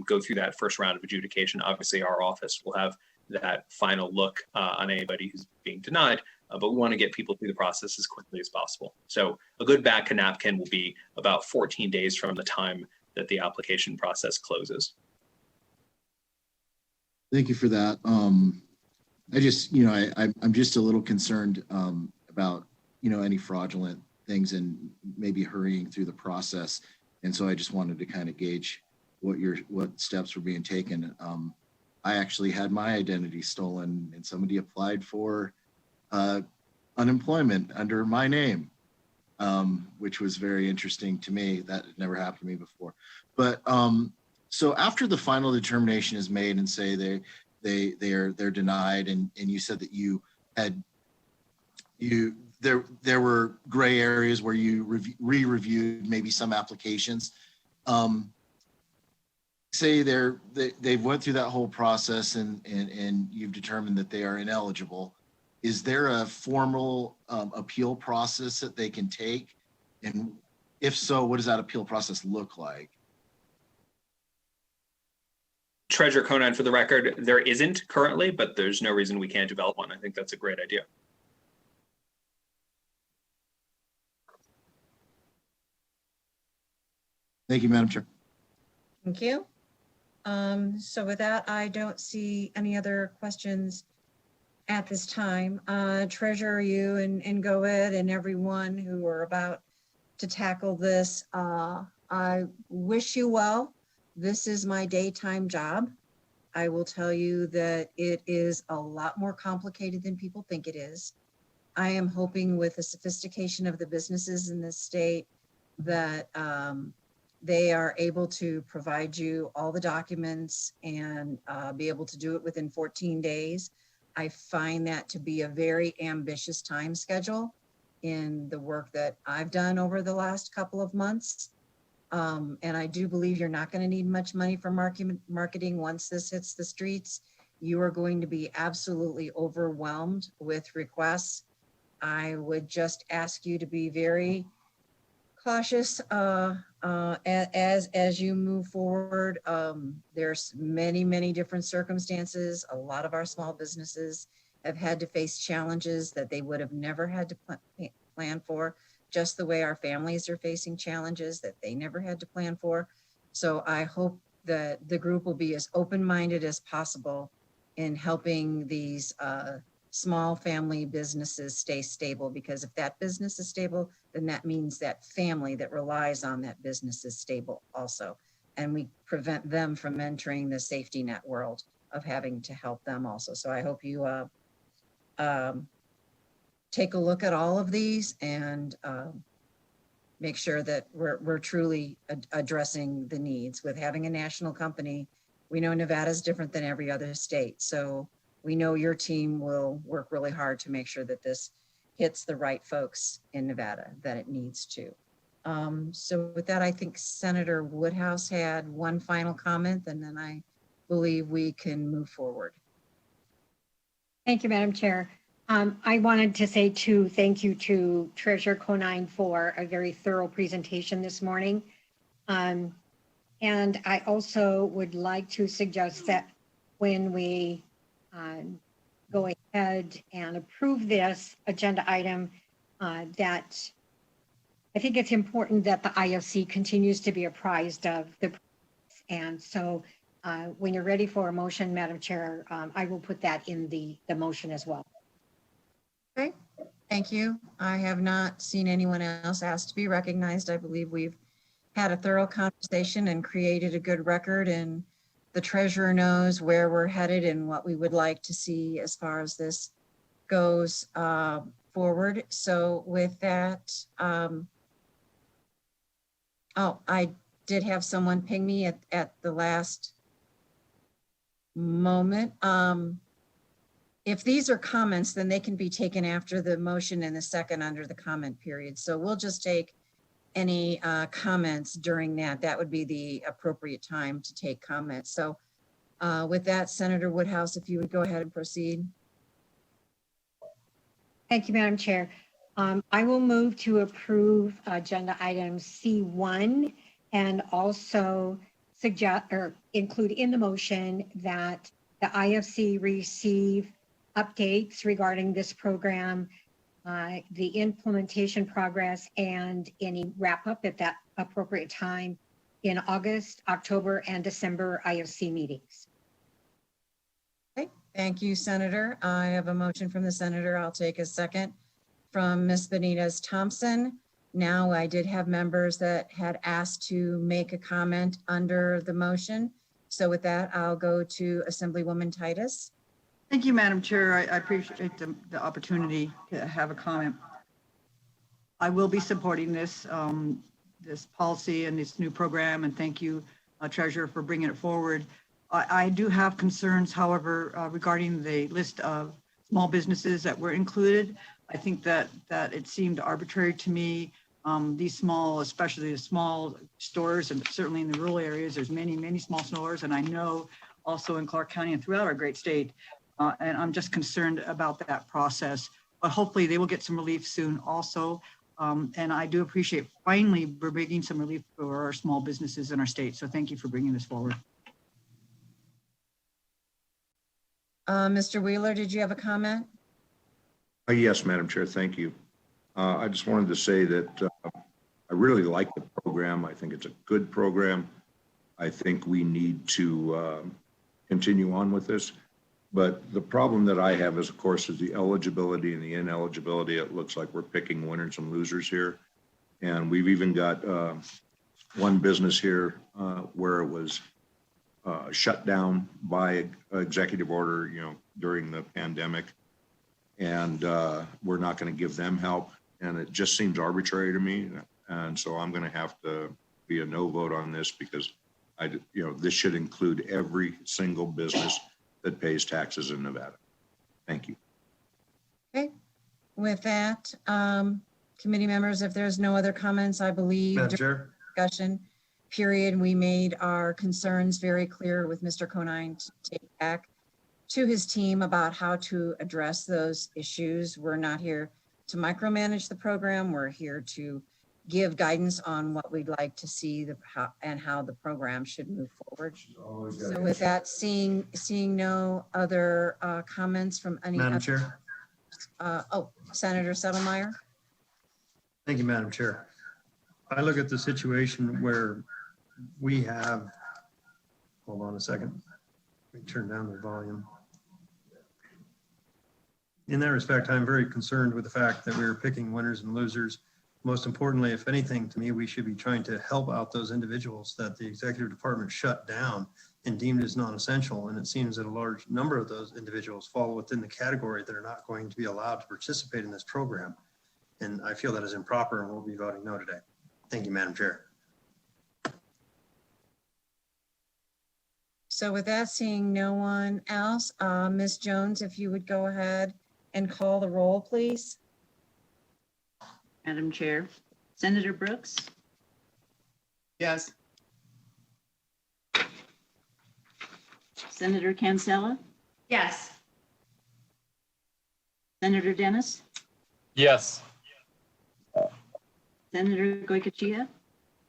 go through that first round of adjudication. Obviously, our office will have that final look on anybody who's being denied, but we want to get people through the process as quickly as possible. So a good back napkin will be about 14 days from the time that the application process closes. Thank you for that. I just, I'm just a little concerned about, any fraudulent things and maybe hurrying through the process. And so I just wanted to kind of gauge what steps were being taken. I actually had my identity stolen and somebody applied for unemployment under my name, which was very interesting to me. That had never happened to me before. But so after the final determination is made and say they're denied, and you said that there were gray areas where you re-reviewed maybe some applications. Say they've went through that whole process and you've determined that they are ineligible. Is there a formal appeal process that they can take? And if so, what does that appeal process look like? Treasurer Conine, for the record, there isn't currently, but there's no reason we can't develop one. I think that's a great idea. Thank you, Madam Chair. Thank you. So with that, I don't see any other questions at this time. Treasurer, you and Go Ed and everyone who are about to tackle this, I wish you well. This is my daytime job. I will tell you that it is a lot more complicated than people think it is. I am hoping with the sophistication of the businesses in this state that they are able to provide you all the documents and be able to do it within 14 days. I find that to be a very ambitious time schedule in the work that I've done over the last couple of months. And I do believe you're not going to need much money for marketing once this hits the streets. You are going to be absolutely overwhelmed with requests. I would just ask you to be very cautious as you move forward. There's many different circumstances. A lot of our small businesses have had to face challenges that they would have never had to plan for, just the way our families are facing challenges that they never had to plan for. So I hope that the group will be as open-minded as possible in helping these small family businesses stay stable, because if that business is stable, then that means that family that relies on that business is stable also. And we prevent them from entering the safety net world of having to help them also. So I hope you take a look at all of these and make sure that we're truly addressing the needs. With having a national company, we know Nevada is different than every other state. So we know your team will work really hard to make sure that this hits the right folks in Nevada that it needs to. So with that, I think Senator Woodhouse had one final comment, and then I believe we can move forward. Thank you, Madam Chair. I wanted to say thank you to Treasurer Conine for a very thorough presentation this morning. And I also would like to suggest that when we go ahead and approve this agenda item, that I think it's important that the IOC continues to be apprised of the process. And so when you're ready for a motion, Madam Chair, I will put that in the motion as well. Okay, thank you. I have not seen anyone else asked to be recognized. I believe we've had a thorough conversation and created a good record, and the treasurer knows where we're headed and what we would like to see as far as this goes forward. So with that, oh, I did have someone ping me at the last moment. if these are comments, then they can be taken after the motion and the second under the comment period. So we'll just take any comments during that. That would be the appropriate time to take comments. So with that, Senator Woodhouse, if you would go ahead and proceed. Thank you, Madam Chair. I will move to approve agenda item C1 and also suggest or include in the motion that the IFC receive updates regarding this program, the implementation progress, and any wrap up at that appropriate time in August, October, and December IFC meetings. Okay, thank you, Senator. I have a motion from the Senator. I'll take a second from Ms. Benitez Thompson. Now, I did have members that had asked to make a comment under the motion. So with that, I'll go to Assemblywoman Titus. Thank you, Madam Chair. I appreciate the opportunity to have a comment. I will be supporting this, this policy and this new program, and thank you, Treasurer, for bringing it forward. I do have concerns, however, regarding the list of small businesses that were included. I think that it seemed arbitrary to me. These small, especially the small stores, and certainly in the rural areas, there's many, many small stores, and I know also in Clark County and throughout our great state. And I'm just concerned about that process, but hopefully they will get some relief soon also. And I do appreciate finally we're bringing some relief for our small businesses in our state. So thank you for bringing this forward. Mr. Wheeler, did you have a comment? Yes, Madam Chair, thank you. I just wanted to say that I really like the program. I think it's a good program. I think we need to continue on with this. But the problem that I have is, of course, is the eligibility and the ineligibility. It looks like we're picking winners and losers here. And we've even got one business here where it was shut down by executive order, during the pandemic. And we're not going to give them help. And it just seems arbitrary to me. And so I'm going to have to be a no vote on this because this should include every single business that pays taxes in Nevada. Thank you. Okay, with that, committee members, if there's no other comments, I believe Madam during Chair. the discussion period, we made our concerns very clear with Mr. Conine to take back to his team about how to address those issues. We're not here to micromanage the program. We're here to give guidance on what we'd like to see how the program should move forward. So with that, seeing no other comments from any Madam other, Chair. Senator Settlemyre. Thank you, Madam Chair. I look at the situation where we have, hold on a second. Let me turn down the volume. In that respect, I'm very concerned with the fact that we're picking winners and losers. Most importantly, if anything, to me, we should be trying to help out those individuals that the executive department shut down and deemed as non-essential. And it seems that a large number of those individuals fall within the category that are not going to be allowed to participate in this program. And I feel that is improper and we'll be voting no today. Thank you, Madam Chair. So with that, seeing no one else, Ms. Jones, if you would go ahead and call the roll, please. Madam Chair, Senator Brooks, Yes. Senator Cancella, Yes. Senator Dennis, Yes. Senator Goycochea,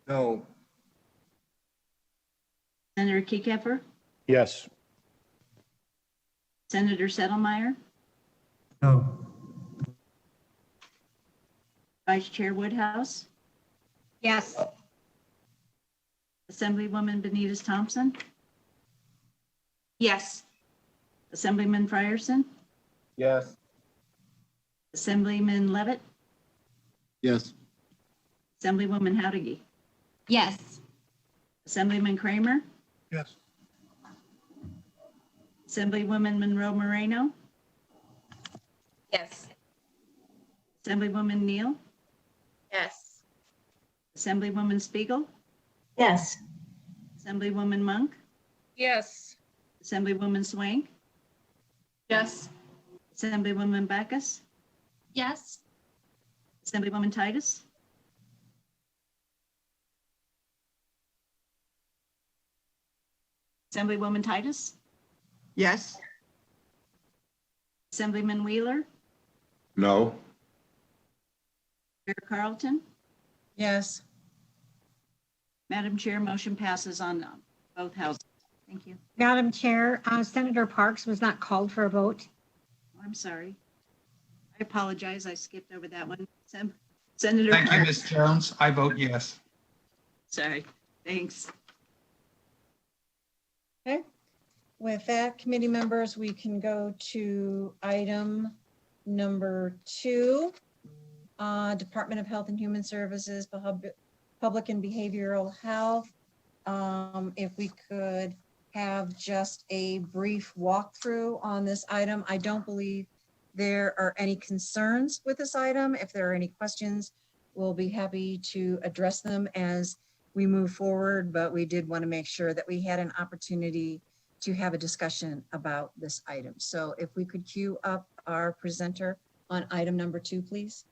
No. Senator Kekeffer, Yes. Senator Settlemyre, No. Vice Chair Woodhouse, Yes. Assemblywoman Benitez Thompson, Yes. Assemblyman Frierson, Yes. Assemblyman Levitt, Yes. Assemblywoman Howdigy, Yes. Assemblyman Kramer, Yes. Assemblywoman Monroe Moreno, Yes. Assemblywoman Neal, Yes. Assemblywoman Spiegel, Yes. Assemblywoman Monk, Yes. Assemblywoman Swank, Yes. Assemblywoman Backus, Yes. Assemblywoman Titus, Assemblywoman Titus, Yes. Assemblyman Wheeler, No. Chair Carlton. Yes. Madam Chair, motion passes on both houses. Thank you. Madam Chair, Senator Parks was not called for a vote. I'm sorry. I apologize. I skipped over that one. Senator Thank you, Parks. Ms. Jones. I vote yes. Sorry. Thanks. Okay. With that, committee members, we can go to item number 2. Department of Health and Human Services, Public and Behavioral Health. If we could have just a brief walkthrough on this item. I don't believe there are any concerns with this item. If there are any questions, we'll be happy to address them as we move forward, but we did want to make sure that we had an opportunity to have a discussion about this item. So if we could queue up our presenter on item number 2, please.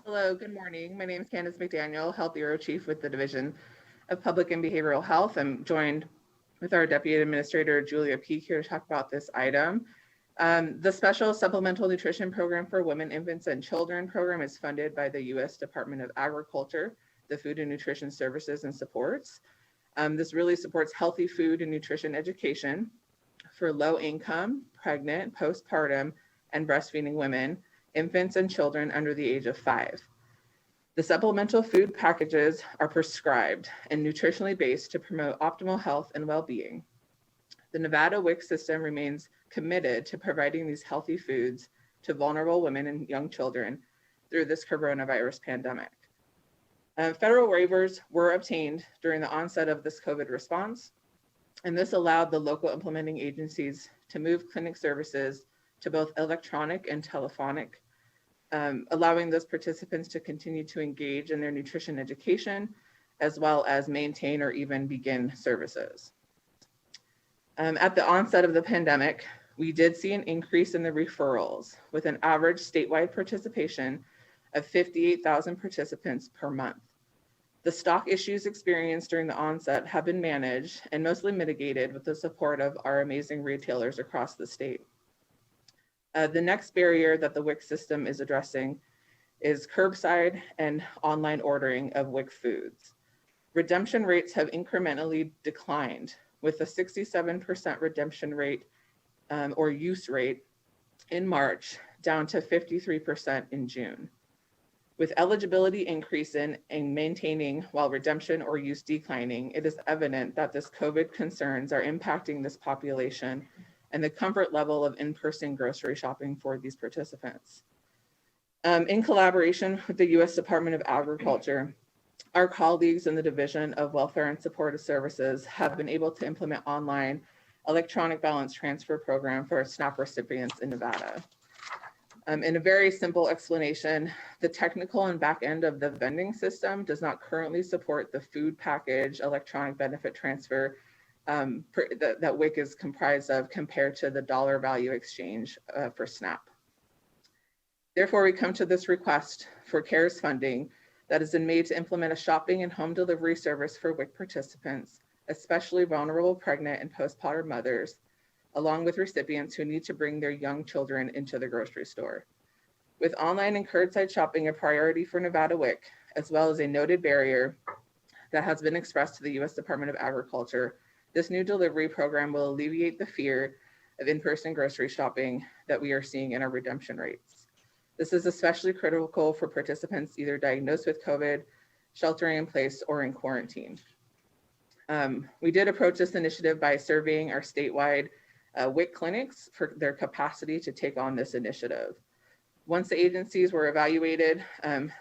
Hello, good morning. My name is Candace McDaniel, Health Bureau Chief with the Division of Public and Behavioral Health. I'm joined with our Deputy Administrator, Julia Peak, here to talk about this item. The Special Supplemental Nutrition Program for Women, Infants, and Children program is funded by the U.S. Department of Agriculture, the Food and Nutrition Services and Supports. This really supports healthy food and nutrition education for low-income, pregnant, postpartum, and breastfeeding women, infants, and children under the age of 5. The supplemental food packages are prescribed and nutritionally based to promote optimal health and well-being. The Nevada WIC system remains committed to providing these healthy foods to vulnerable women and young children through this coronavirus pandemic. Federal waivers were obtained during the onset of this COVID response, and this allowed the local implementing agencies to move clinic services to both electronic and telephonic, allowing those participants to continue to engage in their nutrition education, as well as maintain or even begin services. At the onset of the pandemic, we did see an increase in the referrals with an average statewide participation of 58,000 participants per month. The stock issues experienced during the onset have been managed and mostly mitigated with the support of our amazing retailers across the state. The next barrier that the WIC system is addressing is curbside and online ordering of WIC foods. Redemption rates have incrementally declined with a 67% redemption rate or use rate in March down to 53% in June. With eligibility increasing and maintaining while redemption or use declining, it is evident that this COVID concerns are impacting this population and the comfort level of in-person grocery shopping for these participants. In collaboration with the U.S. Department of Agriculture, our colleagues in the Division of Welfare and Supportive Services have been able to implement online electronic balance transfer program for SNAP recipients in Nevada. In a very simple explanation, the technical and back end of the vending system does not currently support the food package electronic benefit transfer that WIC is comprised of compared to the dollar value exchange for SNAP. Therefore, we come to this request for CARES funding that has been made to implement a shopping and home delivery service for WIC participants, especially vulnerable pregnant and postpartum mothers, along with recipients who need to bring their young children into the grocery store. With online and curbside shopping a priority for Nevada WIC, as well as a noted barrier that has been expressed to the U.S. Department of Agriculture, this new delivery program will alleviate the fear of in-person grocery shopping that we are seeing in our redemption rates. This is especially critical for participants either diagnosed with COVID, sheltering in place, or in quarantine. We did approach this initiative by surveying our statewide WIC clinics for their capacity to take on this initiative. Once the agencies were evaluated,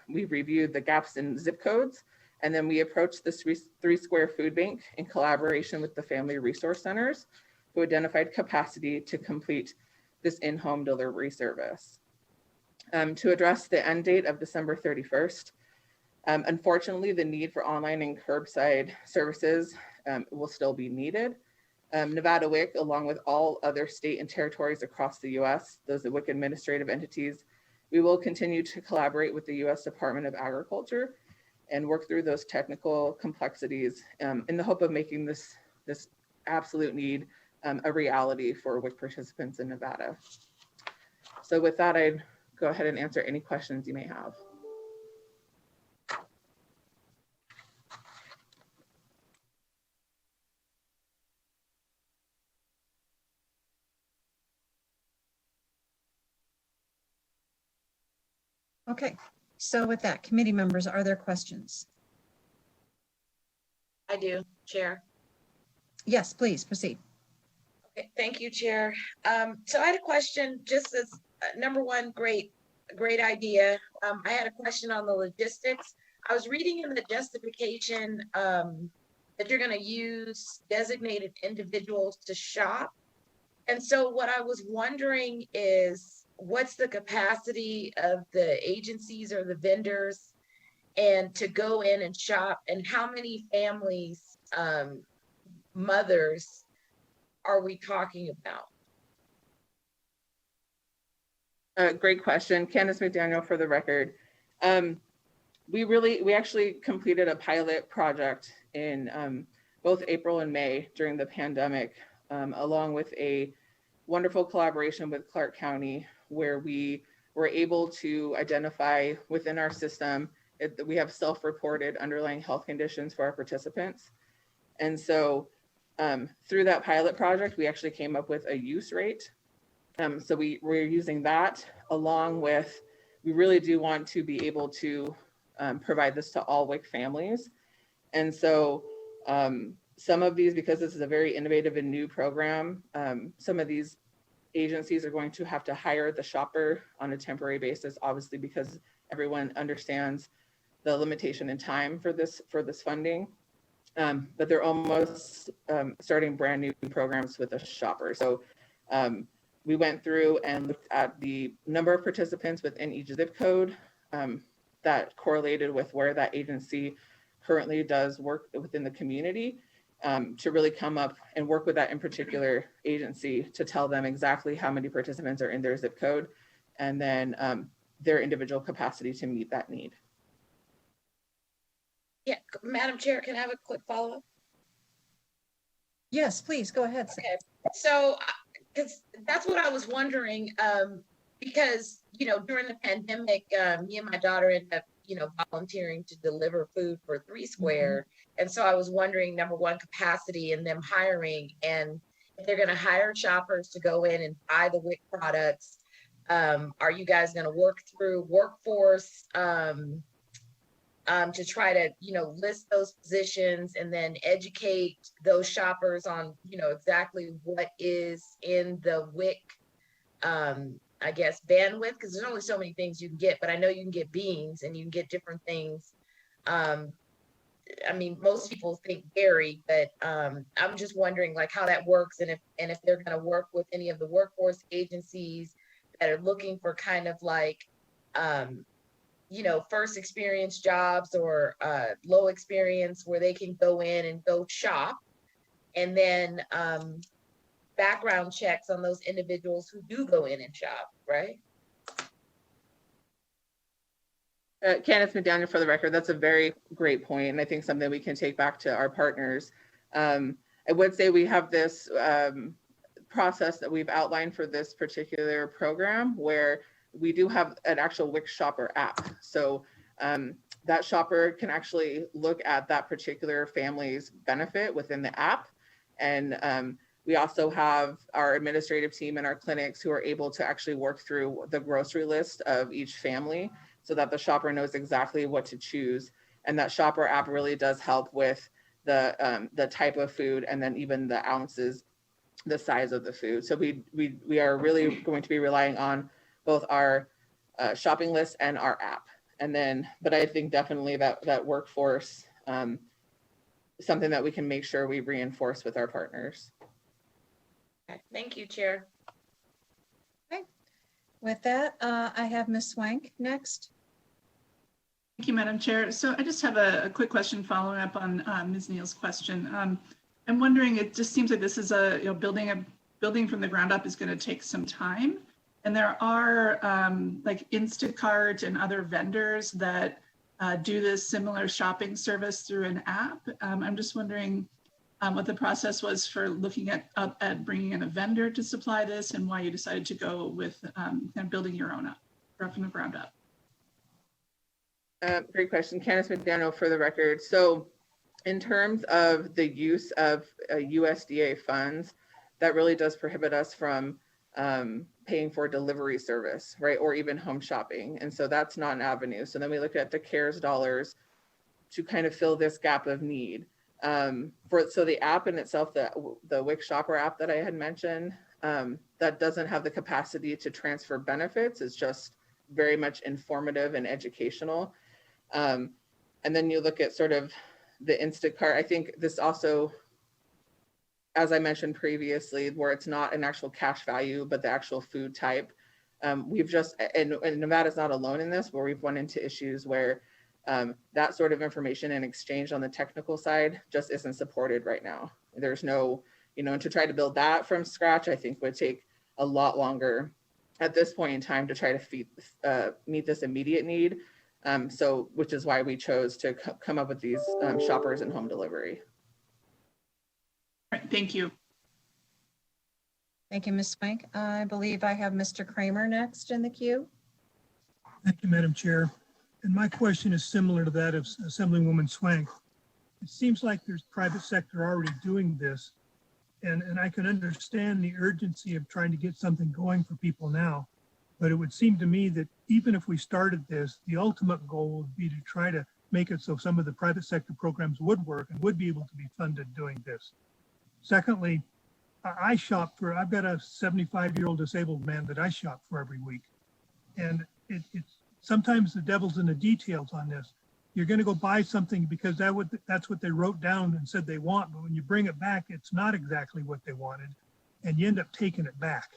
we reviewed the gaps in zip codes, and then we approached the 3 Square Food Bank in collaboration with the Family Resource Centers, who identified capacity to complete this in-home delivery service. To address the end date of December 31st, unfortunately, the need for online and curbside services will still be needed. Nevada WIC, along with all other state and territories across the US, those are WIC administrative entities. We will continue to collaborate with the US Department of Agriculture and work through those technical complexities in the hope of making this absolute need a reality for WIC participants in Nevada. So with that, I'd go ahead and answer any questions you may have. Okay, so with that, committee members, are there questions? I do, Chair. Yes, please proceed. Okay, thank you, Chair. So I had a question, just as number one, great idea. I had a question on the logistics. I was reading in the justification that you're going to use designated individuals to shop. And so what I was wondering is, what's the capacity of the agencies or the vendors and to go in and shop, and how many families, mothers are we talking about? Great question. Candace McDaniel for the record. We actually completed a pilot project in both April and May during the pandemic, along with a wonderful collaboration with Clark County, where we were able to identify within our system that we have self-reported underlying health conditions for our participants. And so through that pilot project, we actually came up with a use rate. So we're using that along with, we really do want to be able to provide this to all WIC families. And so some of these, because this is a very innovative and new program, some of these agencies are going to have to hire the shopper on a temporary basis, obviously, because everyone understands the limitation in time for this funding. But they're almost starting brand new programs with a shopper. So we went through and looked at the number of participants within each zip code that correlated with where that agency currently does work within the community, to really come up and work with that in particular agency to tell them exactly how many participants are in their zip code, and then their individual capacity to meet that need. Yeah, Madam Chair, can I have a quick follow-up? Yes, please, go ahead. Okay, so because that's what I was wondering, because, during the pandemic, me and my daughter ended up, volunteering to deliver food for 3 Square. And so I was wondering, number one, capacity and them hiring, and if they're going to hire shoppers to go in and buy the WIC products, are you guys going to work through workforce to try to, list those positions and then educate those shoppers on, exactly what is in the WIC, I guess, bandwidth, because there's only so many things you can get, but I know you can get beans and you can get different things. I mean, most people think dairy, but I'm just wondering like how that works, and if they're going to work with any of the workforce agencies that are looking for kind of like, first experience jobs or low experience where they can go in and go shop, and then background checks on those individuals who do go in and shop, right? Candace McDaniel for the record, that's a very great point, and I think something we can take back to our partners. I would say we have this process that we've outlined for this particular program where we do have an actual WIC shopper app. So that shopper can actually look at that particular family's benefit within the app. And we also have our administrative team and our clinics who are able to actually work through the grocery list of each family so that the shopper knows exactly what to choose. And that shopper app really does help with the type of food, and then even the ounces, the size of the food. So we are really going to be relying on both our shopping list and our app. And then, but I think definitely that workforce, something that we can make sure we reinforce with our partners. Okay. Thank you, Chair. Okay. With that, I have Ms. Swank next. Thank you, Madam Chair. So I just have a quick question following up on Ms. Neal's question. I'm wondering, it just seems like this is building from the ground up is going to take some time. And there are like Instacart and other vendors that do this similar shopping service through an app. I'm just wondering what the process was for looking at bringing in a vendor to supply this, and why you decided to go with kind of building your own up from the ground up. Great question. Candace McDaniel for the record. So in terms of the use of USDA funds, that really does prohibit us from paying for delivery service, right? Or even home shopping. And so that's not an avenue. So then we looked at the CARES dollars to kind of fill this gap of need. So the app in itself, the WIC Shopper app that I had mentioned, that doesn't have the capacity to transfer benefits. It's just very much informative and educational. And then you look at sort of the Instacart. I think this also, as I mentioned previously, where it's not an actual cash value, but the actual food type. We've just, and Nevada's not alone in this, where we've run into issues where that sort of information and exchange on the technical side just isn't supported right now. There's no, and to try to build that from scratch, I think would take a lot longer at this point in time to try to meet this immediate need. Which is why we chose to come up with these shoppers and home delivery. All right, thank you. Thank you, Ms. Swank. I believe I have Mr. Kramer next in the queue. Thank you, Madam Chair. And my question is similar to that of Assemblywoman Swank. It seems like there's private sector already doing this, and I can understand the urgency of trying to get something going for people now. But it would seem to me that even if we started this, the ultimate goal would be to try to make it so some of the private sector programs would work and would be able to be funded doing this. Secondly, I've got a 75-year-old disabled man that I shop for every week. And it's sometimes the devil's in the details on this. You're going to go buy something because that's what they wrote down and said they want. But when you bring it back, it's not exactly what they wanted. And you end up taking it back.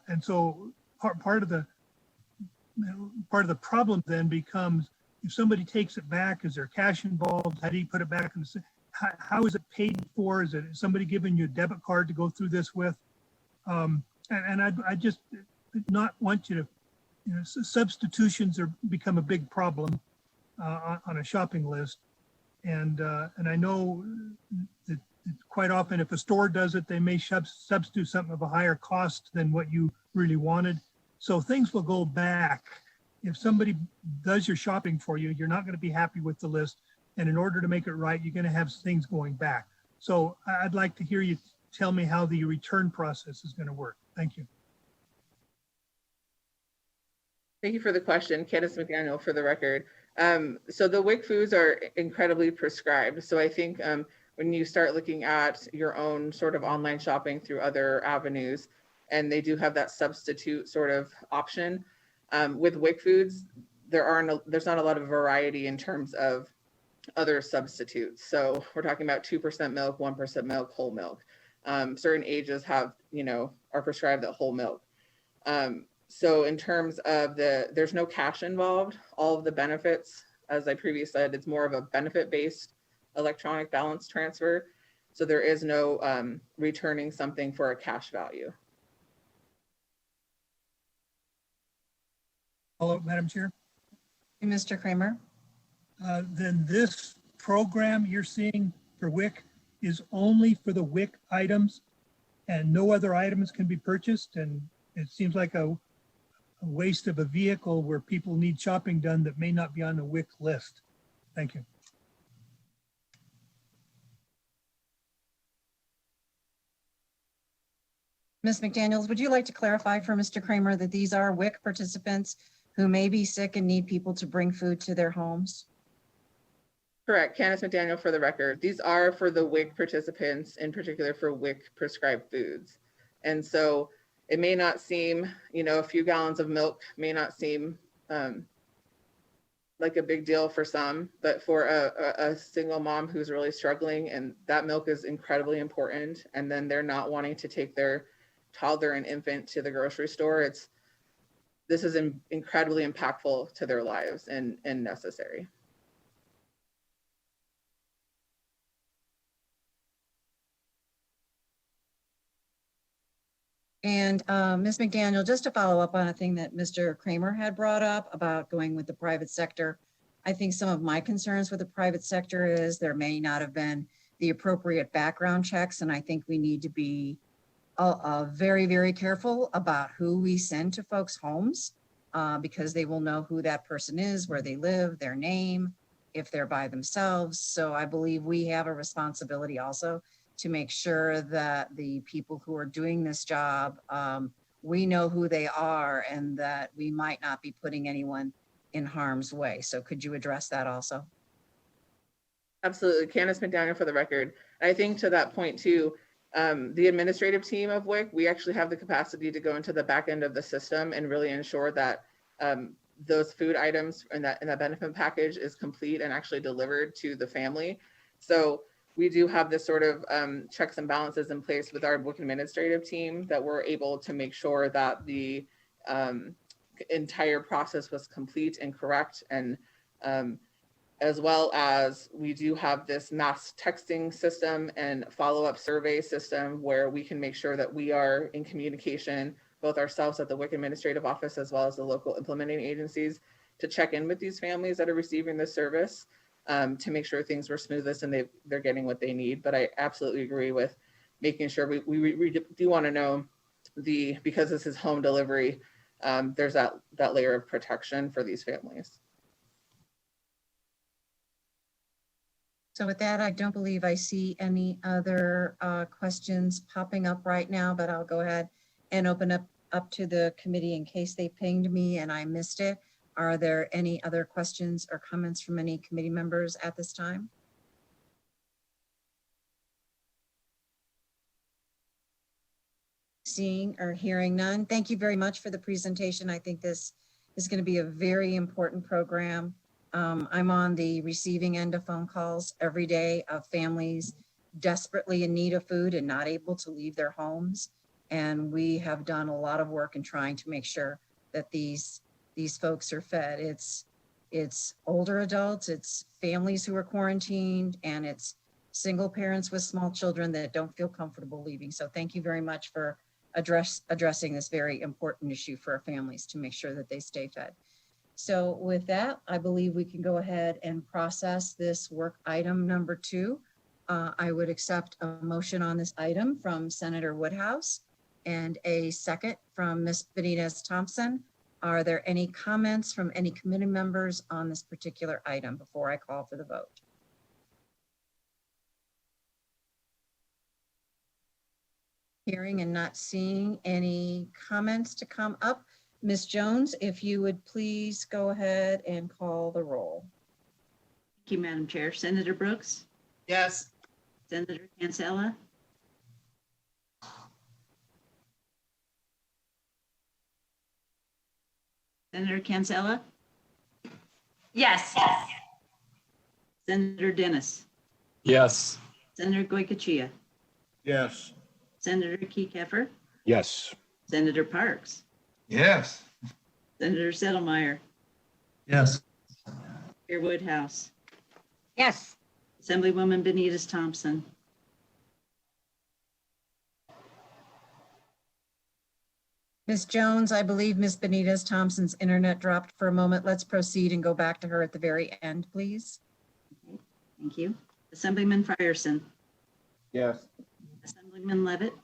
And so part of the problem then becomes, if somebody takes it back, is there cash involved? How do you put it back in the, how is it paid for? Is somebody giving you a debit card to go through this with? And I just not want you to, substitutions become a big problem on a shopping list. And I know that quite often if a store does it, they may substitute something of a higher cost than what you really wanted. So things will go back. If somebody does your shopping for you, you're not going to be happy with the list. And in order to make it right, you're going to have things going back. So I'd like to hear you tell me how the return process is going to work. Thank you. Thank you for the question, Candace McDaniel for the record. So the WIC foods are incredibly prescribed. So I think when you start looking at your own sort of online shopping through other avenues, and they do have that substitute sort of option, with WIC foods, there's not a lot of variety in terms of other substitutes. So we're talking about 2% milk, 1% milk, whole milk. Certain ages have, are prescribed that whole milk. So in terms of there's no cash involved. All of the benefits, as I previously said, it's more of a benefit-based electronic balance transfer. So there is no returning something for a cash value. Hello, Madam Chair. Mr. Kramer. Then this program you're seeing for WIC is only for the WIC items and no other items can be purchased. And it seems like a waste of a vehicle where people need shopping done that may not be on the WIC list. Thank you. Ms. McDaniels, would you like to clarify for Mr. Kramer that these are WIC participants who may be sick and need people to bring food to their homes? Correct, Candace McDaniel for the record. These are for the WIC participants, in particular for WIC prescribed foods. And so it may not seem, a few gallons of milk may not seem like a big deal for some, but for a single mom who's really struggling, and that milk is incredibly important, and then they're not wanting to take their toddler and infant to the grocery store, this is incredibly impactful to their lives and necessary. And Ms. McDaniel, just to follow up on a thing that Mr. Kramer had brought up about going with the private sector, I think some of my concerns with the private sector is there may not have been the appropriate background checks, and I think we need to be very, very careful about who we send to folks' homes because they will know who that person is, where they live, their name, if they're by themselves. So I believe we have a responsibility also to make sure that the people who are doing this job, we know who they are and that we might not be putting anyone in harm's way. So could you address that also? Absolutely. Candace McDaniel for the record. I think to that point too, the administrative team of WIC, we actually have the capacity to go into the back end of the system and really ensure that those food items and that benefit package is complete and actually delivered to the family. So we do have this sort of checks and balances in place with our WIC administrative team that we're able to make sure that the entire process was complete and correct, and as well as we do have this mass texting system and follow-up survey system where we can make sure that we are in communication, both ourselves at the WIC administrative office as well as the local implementing agencies, to check in with these families that are receiving this service to make sure things were smoothest and they're getting what they need. But I absolutely agree with making sure we do want to know because this is home delivery, there's that layer of protection for these families. So with that, I don't believe I see any other questions popping up right now, but I'll go ahead and open up to the committee in case they pinged me and I missed it. Are there any other questions or comments from any committee members at this time? Seeing or hearing none. Thank you very much for the presentation. I think this is going to be a very important program. I'm on the receiving end of phone calls every day of families desperately in need of food and not able to leave their homes. And we have done a lot of work in trying to make sure that these folks are fed. It's older adults, it's families who are quarantined, and it's single parents with small children that don't feel comfortable leaving. So thank you very much for addressing this very important issue for our families to make sure that they stay fed. So with that, I believe we can go ahead and process this work item number 2. I would accept a motion on this item from Senator Woodhouse and a second from Ms. Benitez Thompson. Are there any comments from any committee members on this particular item before I call for the vote? Hearing and not seeing any comments to come up. Ms. Jones, if you would please go ahead and call the roll. Thank you, Madam Chair. Senator Brooks? Yes. Senator Cancella? Senator Cancella? Yes. Senator Dennis? Yes. Senator Goycochea? Yes. Senator Keffer? Yes. Senator Parks? Yes. Senator Settlemeyer? Yes. Chair Woodhouse? Yes. Assemblywoman Benitez Thompson? Ms. Jones, I believe Ms. Benitez Thompson's internet dropped for a moment. Let's proceed and go back to her at the very end, please. Okay, thank you. Assemblyman Frierson? Yes. Assemblyman Levitt?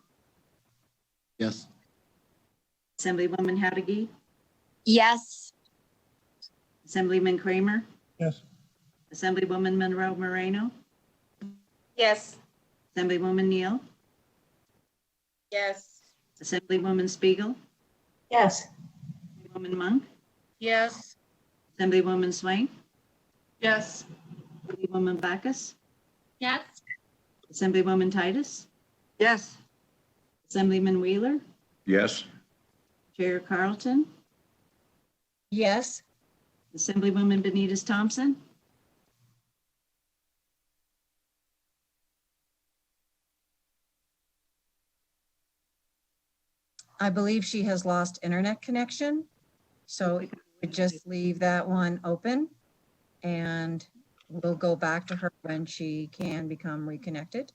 Yes. Assemblywoman Howdigy? Yes. Assemblyman Kramer? Yes. Assemblywoman Monroe Moreno? Yes. Assemblywoman Neal? Yes. Assemblywoman Spiegel? Yes. Assemblywoman Monk? Yes. Assemblywoman Swain? Yes. Assemblywoman Backus? Yes. Assemblywoman Titus? Yes. Assemblyman Wheeler? Yes. Chair Carlton? Yes. Assemblywoman Benitez Thompson? I believe she has lost internet connection. So if we would just leave that one open and we'll go back to her when she can become reconnected.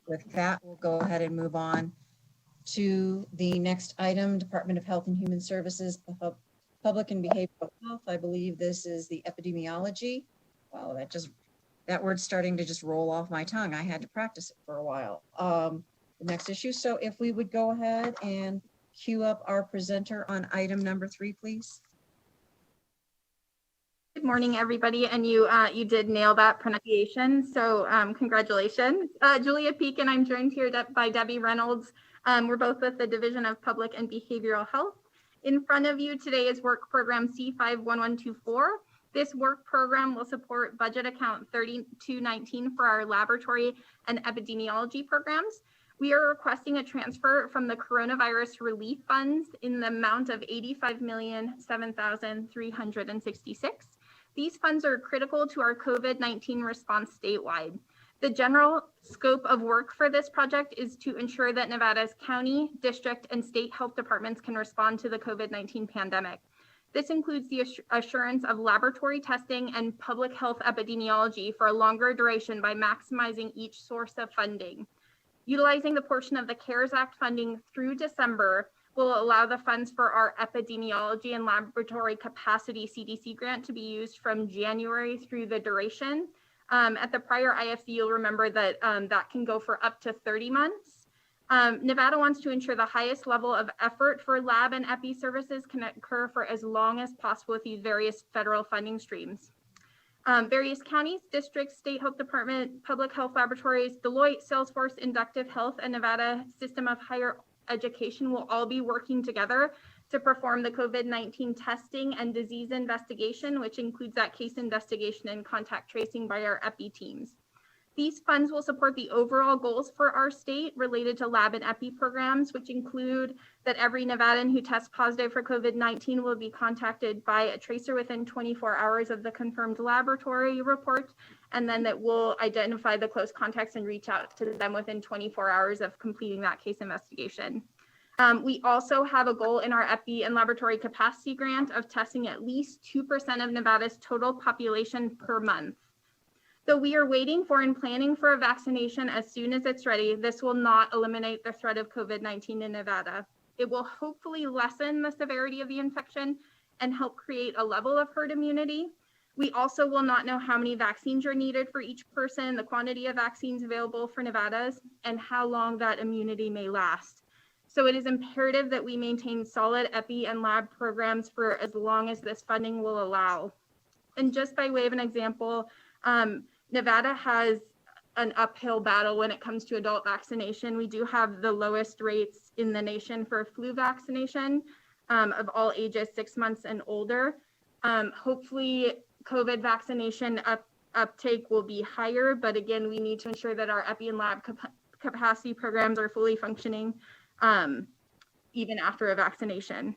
With that, we'll go ahead and move on to the next item, Department of Health and Human Services, Public and Behavioral Health. I believe this is the epidemiology. Wow, that word's starting to just roll off my tongue. I had to practice it for a while. The next issue. So if we would go ahead and queue up our presenter on item number 3, please. Good morning, everybody, and you did nail that pronunciation, so congratulations. Julia Peak, and I'm joined here by Debbie Reynolds. We're both with the Division of Public and Behavioral Health. In front of you today is work program C51124. This work program will support budget account 3219 for our laboratory and epidemiology programs. We are requesting a transfer from the coronavirus relief funds in the amount of $85,007,366. These funds are critical to our COVID-19 response statewide. The general scope of work for this project is to ensure that Nevada's county, district, and state health departments can respond to the COVID-19 pandemic. This includes the assurance of laboratory testing and public health epidemiology for a longer duration by maximizing each source of funding. Utilizing the portion of the CARES Act funding through December will allow the funds for our epidemiology and laboratory capacity CDC grant to be used from January through the duration. At the prior IFC, you'll remember that that can go for up to 30 months. Nevada wants to ensure the highest level of effort for lab and epi services can occur for as long as possible with these various federal funding streams. Various counties, districts, state health department, public health laboratories, Deloitte, Salesforce, Inductive Health, and Nevada System of Higher Education will all be working together to perform the COVID-19 testing and disease investigation, which includes that case investigation and contact tracing by our epi teams. These funds will support the overall goals for our state related to lab and epi programs, which include that every Nevadan who tests positive for COVID-19 will be contacted by a tracer within 24 hours of the confirmed laboratory report, and then that will identify the close contacts and reach out to them within 24 hours of completing that case investigation. We also have a goal in our epi and laboratory capacity grant of testing at least 2% of Nevada's total population per month. Though we are waiting for and planning for a vaccination as soon as it's ready, this will not eliminate the threat of COVID-19 in Nevada. It will hopefully lessen the severity of the infection and help create a level of herd immunity. We also will not know how many vaccines are needed for each person, the quantity of vaccines available for Nevada's, and how long that immunity may last. So it is imperative that we maintain solid epi and lab programs for as long as this funding will allow. And just by way of an example, Nevada has an uphill battle when it comes to adult vaccination. We do have the lowest rates in the nation for flu vaccination of all ages 6 months and older. Hopefully COVID vaccination uptake will be higher, but again, we need to ensure that our epi and lab capacity programs are fully functioning even after a vaccination.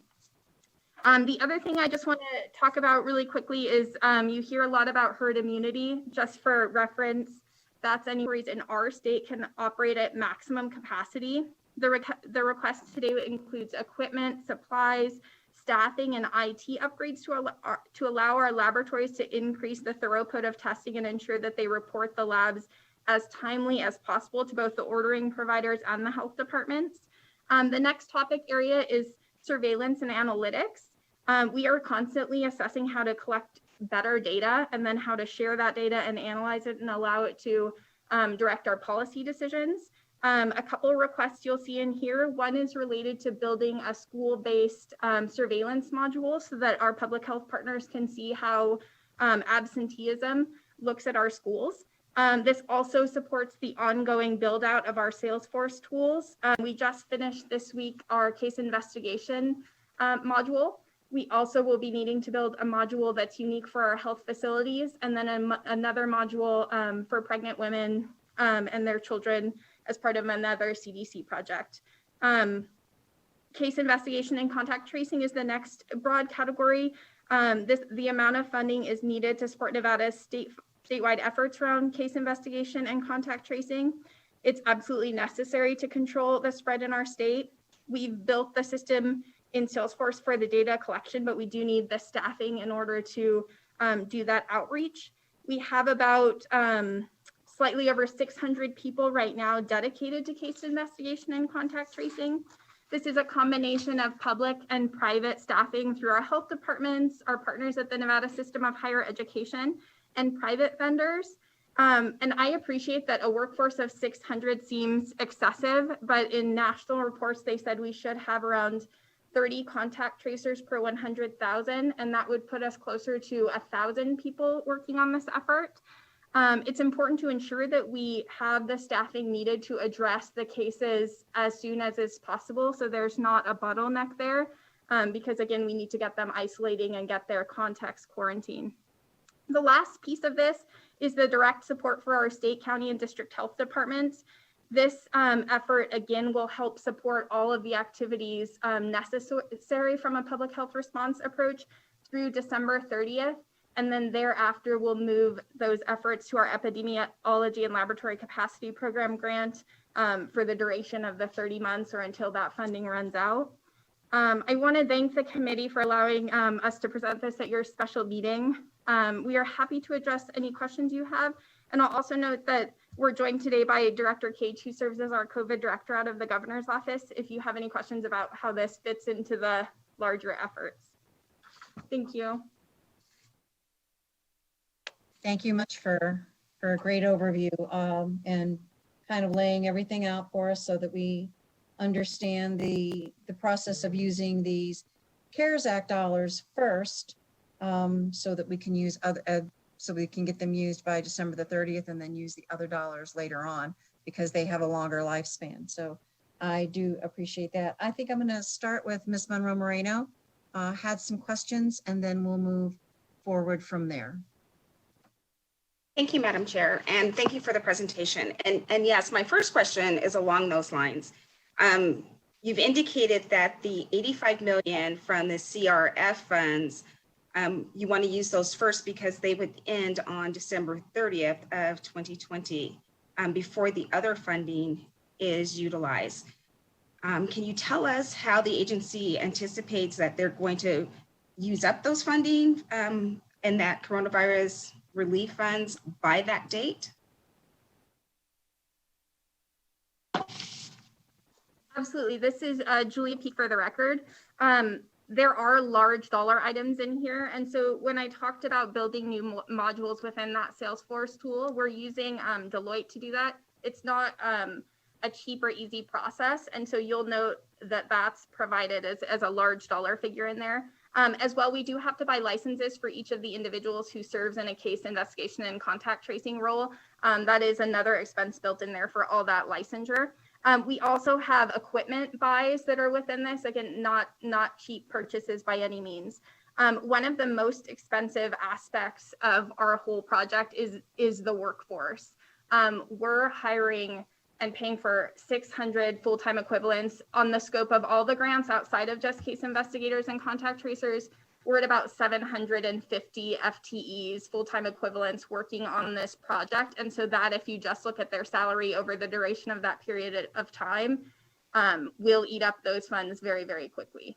The other thing I just want to talk about really quickly is you hear a lot about herd immunity. Just for reference, that's anywhere in our state can operate at maximum capacity. The request today includes equipment, supplies, staffing, and IT upgrades to allow our laboratories to increase the throughput of testing and ensure that they report the labs as timely as possible to both the ordering providers and the health departments. The next topic area is surveillance and analytics. We are constantly assessing how to collect better data and then how to share that data and analyze it and allow it to direct our policy decisions. A couple of requests you'll see in here. One is related to building a school-based surveillance module so that our public health partners can see how absenteeism looks at our schools. This also supports the ongoing build out of our Salesforce tools. We just finished this week our case investigation module. We also will be needing to build a module that's unique for our health facilities, and then another module for pregnant women and their children as part of another CDC project. Case investigation and contact tracing is the next broad category. The amount of funding is needed to support Nevada's statewide efforts around case investigation and contact tracing. It's absolutely necessary to control the spread in our state. We've built the system in Salesforce for the data collection, but we do need the staffing in order to do that outreach. We have about slightly over 600 people right now dedicated to case investigation and contact tracing. This is a combination of public and private staffing through our health departments, our partners at the Nevada System of Higher Education, and private vendors. And I appreciate that a workforce of 600 seems excessive, but in national reports, they said we should have around 30 contact tracers per 100,000, and that would put us closer to 1,000 people working on this effort. It's important to ensure that we have the staffing needed to address the cases as soon as is possible, so there's not a bottleneck there, because again, we need to get them isolating and get their contacts quarantined. The last piece of this is the direct support for our state, county, and district health departments. This effort, again, will help support all of the activities necessary from a public health response approach through December 30th. And then thereafter, we'll move those efforts to our epidemiology and laboratory capacity program grant for the duration of the 30 months or until that funding runs out. I want to thank the committee for allowing us to present this at your special meeting. We are happy to address any questions you have. And I'll also note that we're joined today by Director Cage, who serves as our COVID director out of the governor's office, if you have any questions about how this fits into the larger efforts. Thank you. Thank you much for a great overview and kind of laying everything out for us so that we understand the process of using these CARES Act dollars first, so that we can use so we can get them used by December the 30th and then use the other dollars later on because they have a longer lifespan. So I do appreciate that. I think I'm going to start with Ms. Monroe Moreno. Had some questions and then we'll move forward from there. Thank you, Madam Chair, and thank you for the presentation. And yes, my first question is along those lines. You've indicated that the 85 million from the CRF funds, you want to use those first because they would end on December 30th of 2020 before the other funding is utilized. Can you tell us how the agency anticipates that they're going to use up those funding and that coronavirus relief funds by that date? Absolutely. This is Julia Peak for the record. There are large dollar items in here. And so when I talked about building new modules within that Salesforce tool, we're using Deloitte to do that. It's not a cheap or easy process. And so you'll note that that's provided as a large dollar figure in there. As well, we do have to buy licenses for each of the individuals who serves in a case investigation and contact tracing role. That is another expense built in there for all that licensure. We also have equipment buys that are within this. Again, not cheap purchases by any means. One of the most expensive aspects of our whole project is the workforce. We're hiring and paying for 600 full-time equivalents on the scope of all the grants outside of just case investigators and contact tracers. We're at about 750 FTEs, full-time equivalents working on this project. And so that if you just look at their salary over the duration of that period of time, will eat up those funds very, very quickly.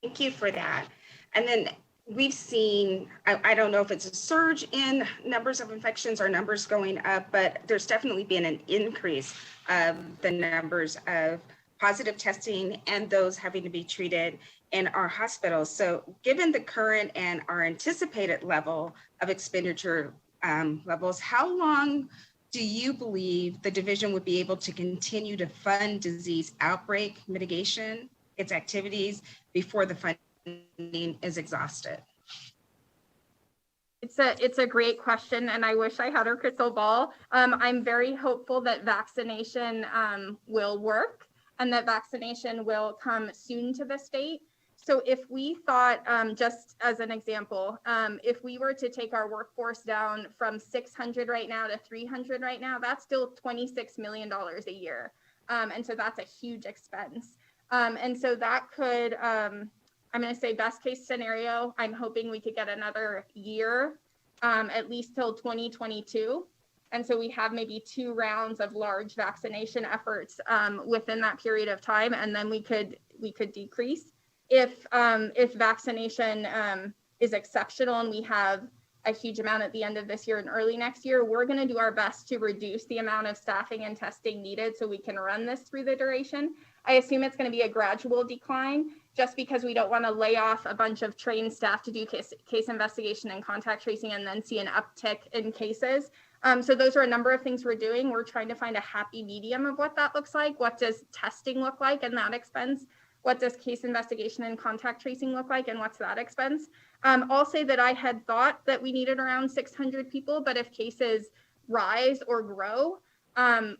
Thank you for that. And then we've seen, I don't know if it's a surge in numbers of infections or numbers going up, but there's definitely been an increase of the numbers of positive testing and those having to be treated in our hospitals. So given the current and our anticipated level of expenditure levels, how long do you believe the division would be able to continue to fund disease outbreak mitigation, its activities, before the funding is exhausted? It's a great question, and I wish I had a crystal ball. I'm very hopeful that vaccination will work and that vaccination will come soon to the state. So if we thought, just as an example, if we were to take our workforce down from 600 right now to 300 right now, that's still $26 million a year. And so that's a huge expense. And so that could, I'm going to say best case scenario, I'm hoping we could get another year, at least till 2022. And so we have maybe 2 rounds of large vaccination efforts within that period of time, and then we could decrease if vaccination is exceptional and we have a huge amount at the end of this year and early next year, we're going to do our best to reduce the amount of staffing and testing needed so we can run this through the duration. I assume it's going to be a gradual decline just because we don't want to lay off a bunch of trained staff to do case investigation and contact tracing and then see an uptick in cases. So those are a number of things we're doing. We're trying to find a happy medium of what that looks like. What does testing look like and that expense? What does case investigation and contact tracing look like and what's that expense? I'll say that I had thought that we needed around 600 people, but if cases rise or grow,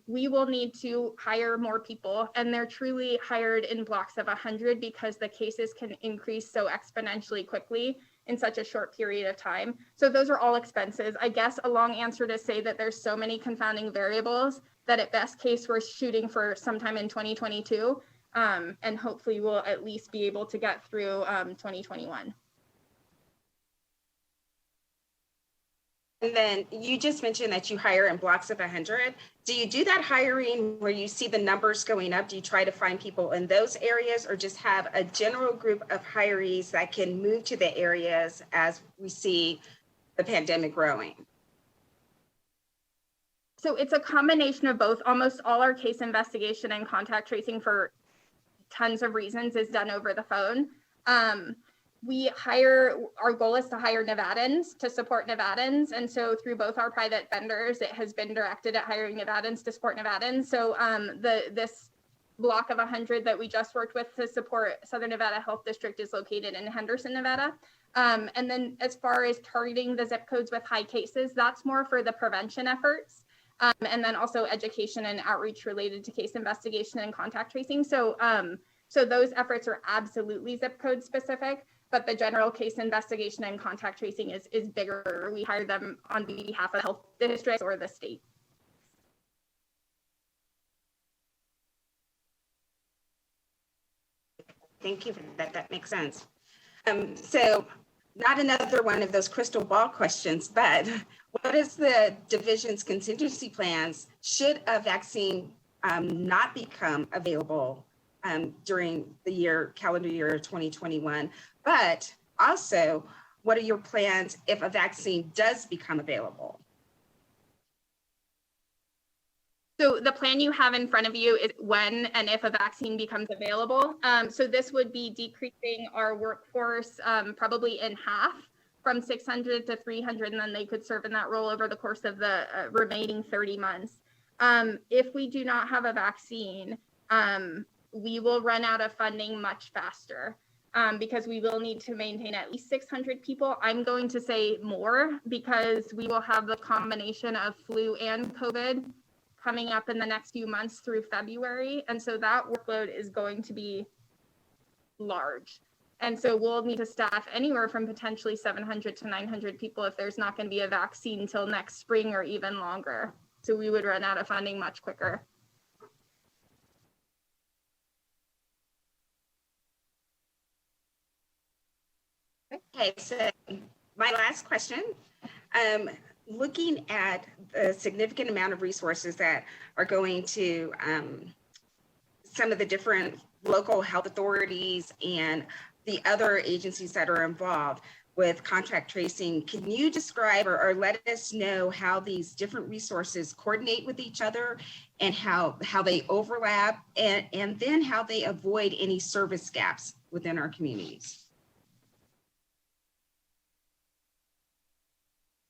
we will need to hire more people, and they're truly hired in blocks of 100 because the cases can increase so exponentially quickly in such a short period of time. So those are all expenses. I guess a long answer to say that there's so many confounding variables that at best case we're shooting for sometime in 2022, and hopefully we'll at least be able to get through 2021. And then you just mentioned that you hire in blocks of 100. Do you do that hiring where you see the numbers going up? Do you try to find people in those areas or just have a general group of hirees that can move to the areas as we see the pandemic growing? So it's a combination of both. Almost all our case investigation and contact tracing for tons of reasons is done over the phone. Our goal is to hire Nevadans to support Nevadans. And so through both our private vendors, it has been directed at hiring Nevadans to support Nevadans. So this block of 100 that we just worked with to support Southern Nevada Health District is located in Henderson, Nevada. And then as far as targeting the zip codes with high cases, that's more for the prevention efforts. And then also education and outreach related to case investigation and contact tracing. So those efforts are absolutely zip code specific, but the general case investigation and contact tracing is bigger. We hire them on behalf of health districts or the state. Thank you for that. That makes sense. So not another one of those crystal ball questions, but what is the division's contingency plans should a vaccine not become available during the calendar year 2021? But also, what are your plans if a vaccine does become available? So the plan you have in front of you is when and if a vaccine becomes available. So this would be decreasing our workforce probably in half from 600 to 300, and then they could serve in that role over the course of the remaining 30 months. If we do not have a vaccine, we will run out of funding much faster because we will need to maintain at least 600 people. I'm going to say more because we will have the combination of flu and COVID coming up in the next few months through February. And so that workload is going to be large. And so we'll need to staff anywhere from potentially 700 to 900 people if there's not going to be a vaccine until next spring or even longer. So we would run out of funding much quicker. Okay, so my last question, looking at the significant amount of resources that are going to some of the different local health authorities and the other agencies that are involved with contact tracing, can you describe or let us know how these different resources coordinate with each other and how they overlap and then how they avoid any service gaps within our communities?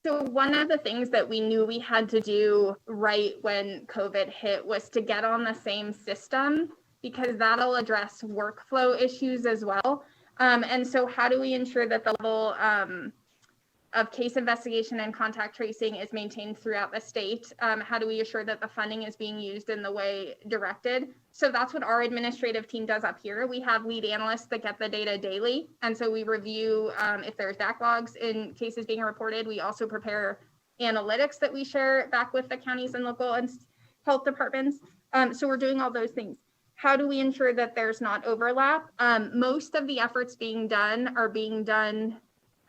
So one of the things that we knew we had to do right when COVID hit was to get on the same system because that'll address workflow issues as well. And so how do we ensure that the level of case investigation and contact tracing is maintained throughout the state? How do we assure that the funding is being used in the way directed? So that's what our administrative team does up here. We have lead analysts that get the data daily. And so we review if there's backlogs in cases being reported. We also prepare analytics that we share back with the counties and local and health departments. So we're doing all those things. How do we ensure that there's not overlap? Most of the efforts being done are being done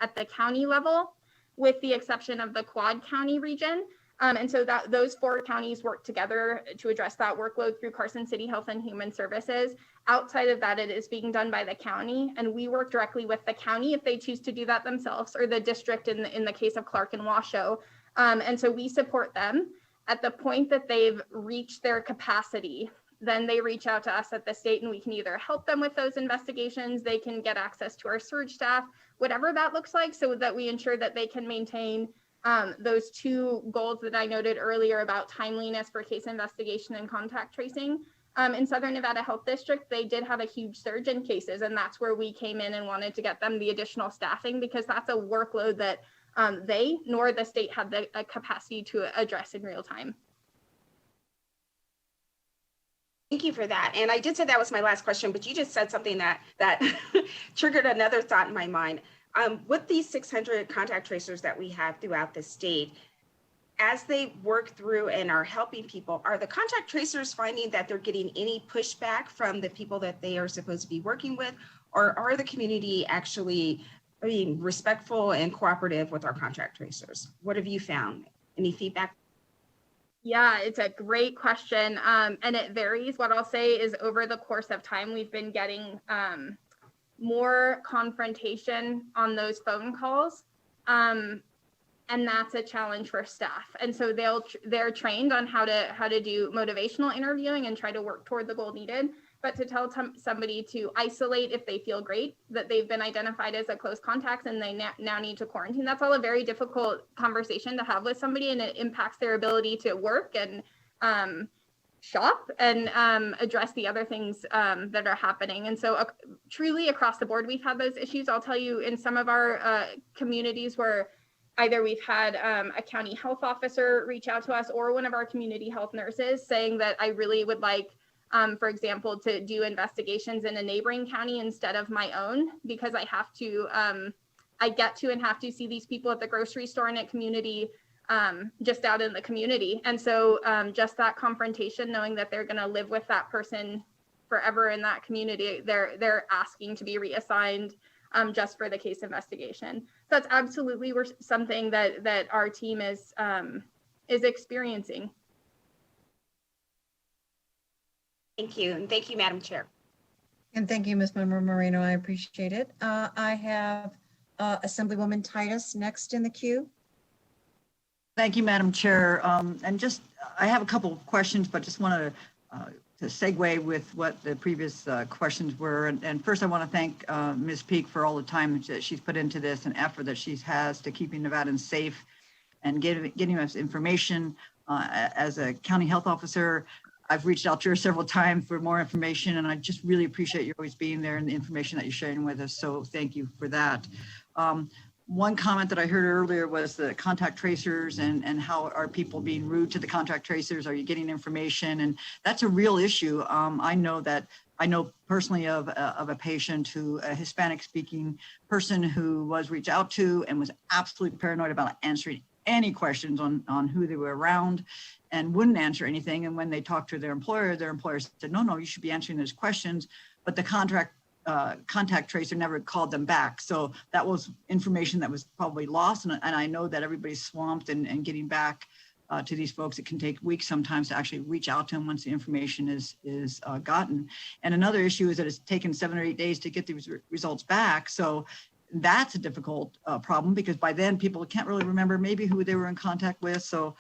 at the county level, with the exception of the Quad County region. And so that those 4 counties work together to address that workload through Carson City Health and Human Services. Outside of that, it is being done by the county, and we work directly with the county if they choose to do that themselves, or the district in the case of Clark and Washoe. And so we support them. At the point that they've reached their capacity, then they reach out to us at the state, and we can either help them with those investigations, they can get access to our surge staff, whatever that looks like, so that we ensure that they can maintain those 2 goals that I noted earlier about timeliness for case investigation and contact tracing. In Southern Nevada Health District, they did have a huge surge in cases, and that's where we came in and wanted to get them the additional staffing, because that's a workload that they nor the state had the capacity to address in real time. Thank you for that. And I did say that was my last question, but you just said something that triggered another thought in my mind. With these 600 contact tracers that we have throughout the state, as they work through and are helping people, are the contact tracers finding that they're getting any pushback from the people that they are supposed to be working with, or are the community actually being respectful and cooperative with our contact tracers? What have you found? Any feedback? Yeah, it's a great question. And it varies. What I'll say is over the course of time, we've been getting more confrontation on those phone calls. And that's a challenge for staff. And so they're trained on how to do motivational interviewing and try to work toward the goal needed. But to tell somebody to isolate if they feel great, that they've been identified as a close contact and they now need to quarantine, that's all a very difficult conversation to have with somebody, and it impacts their ability to work and shop and address the other things that are happening. And so truly across the board, we've had those issues. I'll tell you, in some of our communities where either we've had a county health officer reach out to us or one of our community health nurses saying that I really would like, for example, to do investigations in a neighboring county instead of my own, because I have to, I get to and have to see these people at the grocery store and at community, just out in the community. And so just that confrontation, knowing that they're going to live with that person forever in that community, they're asking to be reassigned just for the case investigation. So that's absolutely something that our team is experiencing. Thank you. And thank you, Madam Chair. And thank you, Ms. Member Moreno. I appreciate it. I have Assemblywoman Titus next in the queue. Thank you, Madam Chair. And just, I have a couple of questions, but just wanted to segue with what the previous questions were. And first, I want to thank Ms. Peak for all the time that she's put into this and effort that she has to keeping Nevadans safe and getting us information. As a county health officer, I've reached out to her several times for more information, and I just really appreciate you always being there and the information that you're sharing with us. So thank you for that. One comment that I heard earlier was the contact tracers and how are people being rude to the contact tracers? Are you getting information? And that's a real issue. I know personally of a patient a Hispanic speaking person who was reached out to and was absolutely paranoid about answering any questions on who they were around and wouldn't answer anything. And when they talked to their employer said, no, you should be answering those questions. But the contact tracer never called them back. So that was information that was probably lost. And I know that everybody's swamped and getting back to these folks. It can take weeks sometimes to actually reach out to them once the information is gotten. And another issue is that it's taken 7 or 8 days to get these results back. So that's a difficult problem, because by then people can't really remember maybe who they were in contact with. So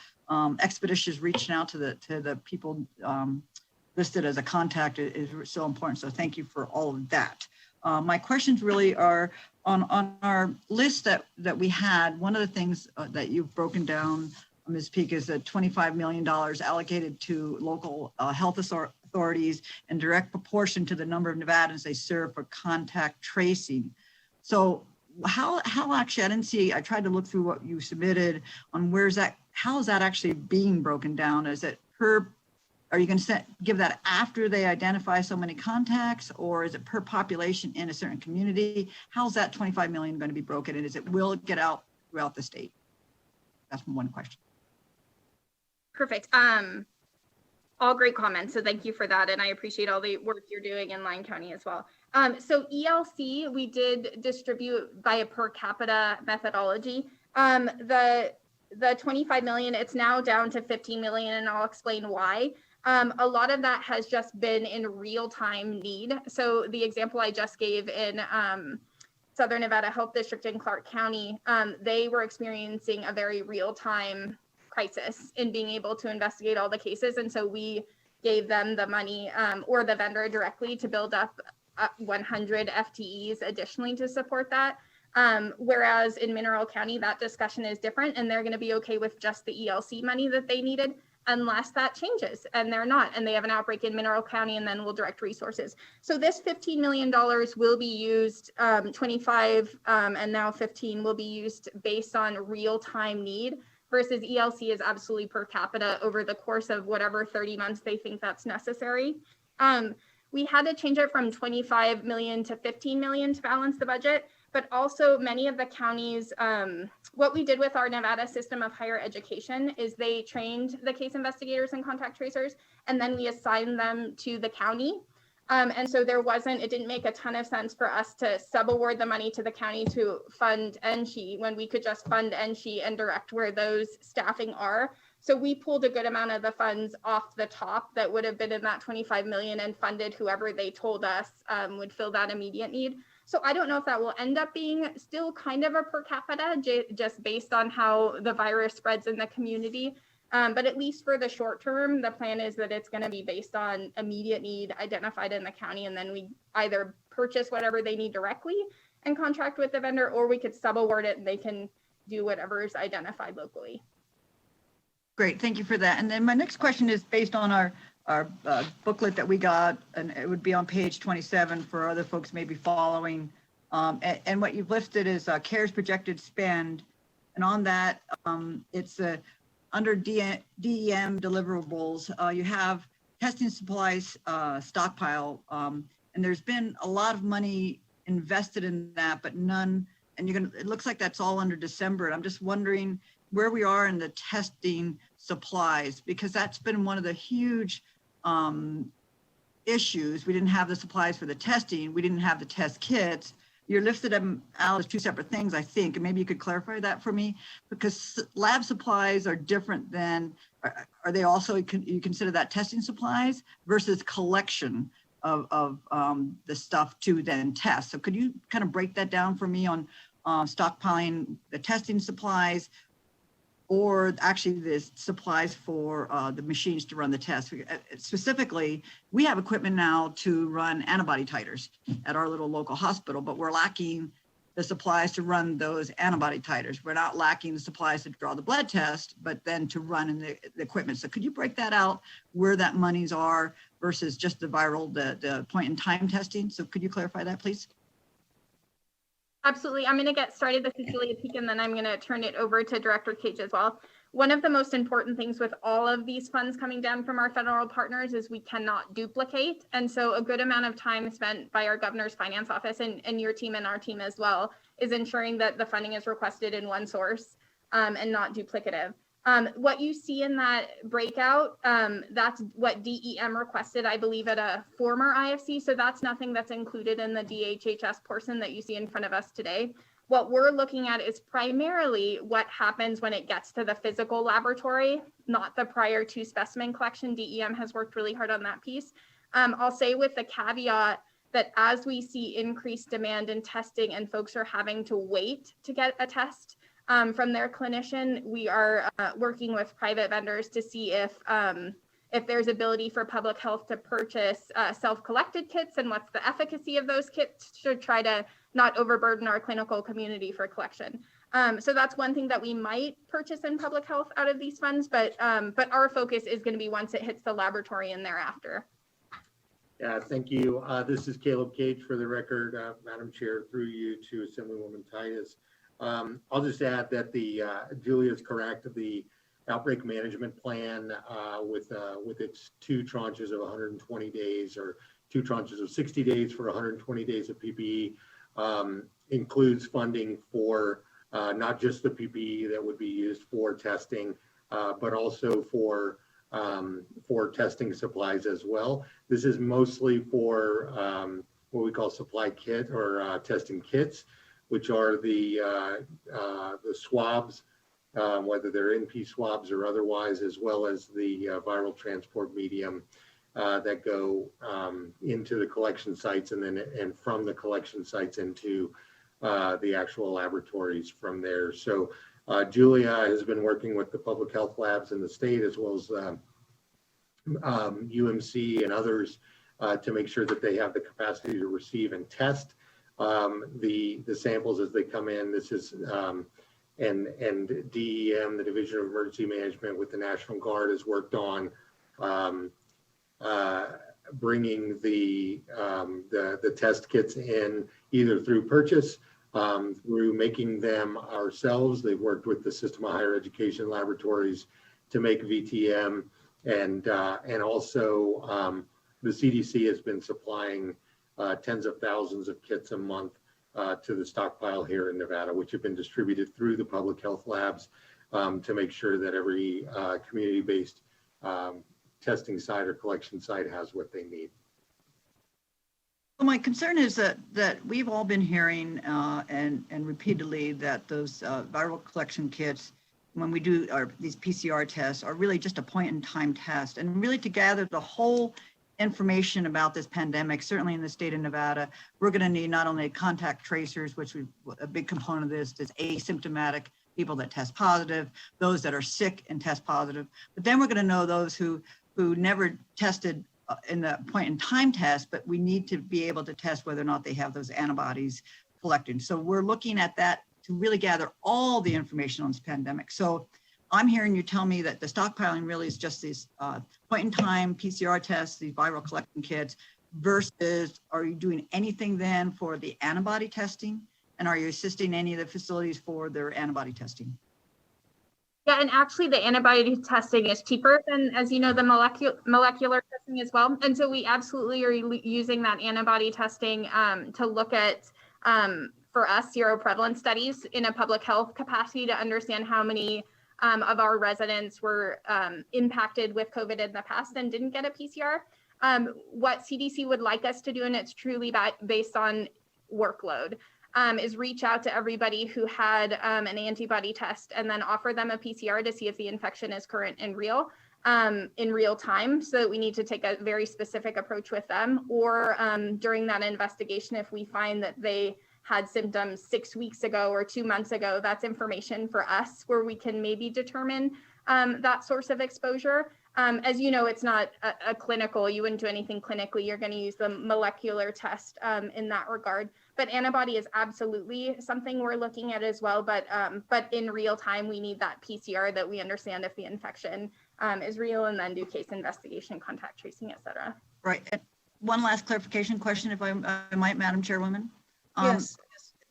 expeditious reaching out to the people listed as a contact is so important. So thank you for all of that. My questions really are on our list that we had. One of the things that you've broken down, Ms. Peak, is the $25 million allocated to local health authorities in direct proportion to the number of Nevadans they serve for contact tracing. So how actually, I didn't see, I tried to look through what you submitted on how is that actually being broken down? Is it are you going to give that after they identify so many contacts, or is it per population in a certain community? How's that 25 million going to be broken? And will it get out throughout the state? That's one question. Perfect. All great comments. So thank you for that. And I appreciate all the work you're doing in Lyon County as well. So ELC, we did distribute by a per capita methodology. the 25 million, it's now down to 15 million, and I'll explain why. A lot of that has just been in real-time need. So the example I just gave in Southern Nevada Health District in Clark County, they were experiencing a very real-time crisis in being able to investigate all the cases. And so we gave them the money or the vendor directly to build up 100 FTEs additionally to support that. Whereas in Mineral County, that discussion is different, and they're going to be okay with just the ELC money that they needed unless that changes, and they're not, and they have an outbreak in Mineral County, and then we'll direct resources. So this $15 million will be used, 25 and now 15 will be used based on real-time need, versus ELC is absolutely per capita over the course of whatever 30 months they think that's necessary. We had to change it from 25 million to 15 million to balance the budget, but also many of the counties, what we did with our Nevada system of higher education is they trained the case investigators and contact tracers, and then we assigned them to the county. And so it didn't make a ton of sense for us to subaward the money to the county to fund NSHE when we could just fund NSHE and direct where those staffing are. So we pulled a good amount of the funds off the top that would have been in that 25 million and funded whoever they told us would fill that immediate need. So I don't know if that will end up being still kind of a per capita, just based on how the virus spreads in the community. But at least for the short term, the plan is that it's going to be based on immediate need identified in the county. And then we either purchase whatever they need directly and contract with the vendor, or we could subaward it and they can do whatever is identified locally. Great, thank you for that. And then my next question is based on our booklet that we got, and it would be on page 27 for other folks maybe following. And what you've listed is CARES projected spend. And on that, it's under DEM deliverables, you have testing supplies stockpile. And there's been a lot of money invested in that, but none, and it looks like that's all under December. And I'm just wondering where we are in the testing supplies, because that's been one of the huge issues. We didn't have the supplies for the testing. We didn't have the test kits. You listed them out as two separate things, I think, and maybe you could clarify that for me, because lab supplies are different than, are they also, you consider that testing supplies versus collection of the stuff to then test? So could you kind of break that down for me on stockpiling the testing supplies, or actually the supplies for the machines to run the test? Specifically, we have equipment now to run antibody titers at our little local hospital, but we're lacking the supplies to run those antibody titers. We're not lacking the supplies to draw the blood test, but then to run in the equipment. So could you break that out, where that monies are versus just the viral, the point in time testing? So could you clarify that, please? Absolutely. I'm going to get started. This is Julia Peak, and then I'm going to turn it over to Director Cage as well. One of the most important things with all of these funds coming down from our federal partners is we cannot duplicate. And so a good amount of time spent by our governor's finance office and your team and our team as well is ensuring that the funding is requested in one source and not duplicative. What you see in that breakout, that's what DEM requested, I believe, at a former IFC. So that's nothing that's included in the DHHS portion that you see in front of us today. What we're looking at is primarily what happens when it gets to the physical laboratory, not the prior to specimen collection. DEM has worked really hard on that piece. I'll say with the caveat that as we see increased demand in testing and folks are having to wait to get a test, from their clinician, we are working with private vendors to see if there's ability for public health to purchase self-collected kits and what's the efficacy of those kits to try to not overburden our clinical community for collection. So that's one thing that we might purchase in public health out of these funds, but our focus is going to be once it hits the laboratory and thereafter. Yeah, thank you. This is Caleb Cage for the record, Madam Chair, through you to Assemblywoman Titus. I'll just add that Julia is correct. The outbreak management plan with its two tranches of 120 days or two tranches of 60 days for 120 days of PPE includes funding for not just the PPE that would be used for testing, but also for testing supplies as well. This is mostly for what we call supply kit or testing kits, which are the swabs whether they're NP swabs or otherwise, as well as the viral transport medium that go into the collection sites and from the collection sites into the actual laboratories from there. So Julia has been working with the public health labs in the state, as well as UMC and others to make sure that they have the capacity to receive and test the samples as they come in. This is and DEM, the Division of Emergency Management with the National Guard, has worked on bringing the test kits in either through purchase, through making them ourselves. They've worked with the System of Higher Education laboratories to make VTM, and also the CDC has been supplying tens of thousands of kits a month to the stockpile here in Nevada, which have been distributed through the public health labs to make sure that every community-based testing site or collection site has what they need. Well, my concern is that we've all been hearing and repeatedly that those viral collection kits, when we do these PCR tests, are really just a point-in-time test. And really to gather the whole information about this pandemic, certainly in the state of Nevada, we're going to need not only contact tracers, which a big component of this is asymptomatic people that test positive, those that are sick and test positive, but then we're going to know those who never tested in the point-in-time test, but we need to be able to test whether or not they have those antibodies collected. So we're looking at that to really gather all the information on this pandemic. So I'm hearing you tell me that the stockpiling really is just these point-in-time PCR tests, these viral collection kits, versus are you doing anything then for the antibody testing? And are you assisting any of the facilities for their antibody testing? Yeah, and actually the antibody testing is cheaper than, as you know, the molecular testing as well. And so we absolutely are using that antibody testing to look at, for us, seroprevalence studies in a public health capacity to understand how many of our residents were impacted with COVID in the past and didn't get a PCR. What CDC would like us to do, and it's truly based on workload, is reach out to everybody who had an antibody test and then offer them a PCR to see if the infection is current and real in real time. So that we need to take a very specific approach with them, or during that investigation, if we find that they had symptoms 6 weeks ago or 2 months ago, that's information for us where we can maybe determine that source of exposure. As you know, it's not a clinical, you wouldn't do anything clinically. You're going to use the molecular test in that regard. But antibody is absolutely something we're looking at as well. But in real time, we need that PCR that we understand if the infection is real, and then do case investigation, contact tracing, et cetera. Right. And one last clarification question, if I might, Madam Chairwoman. Yes.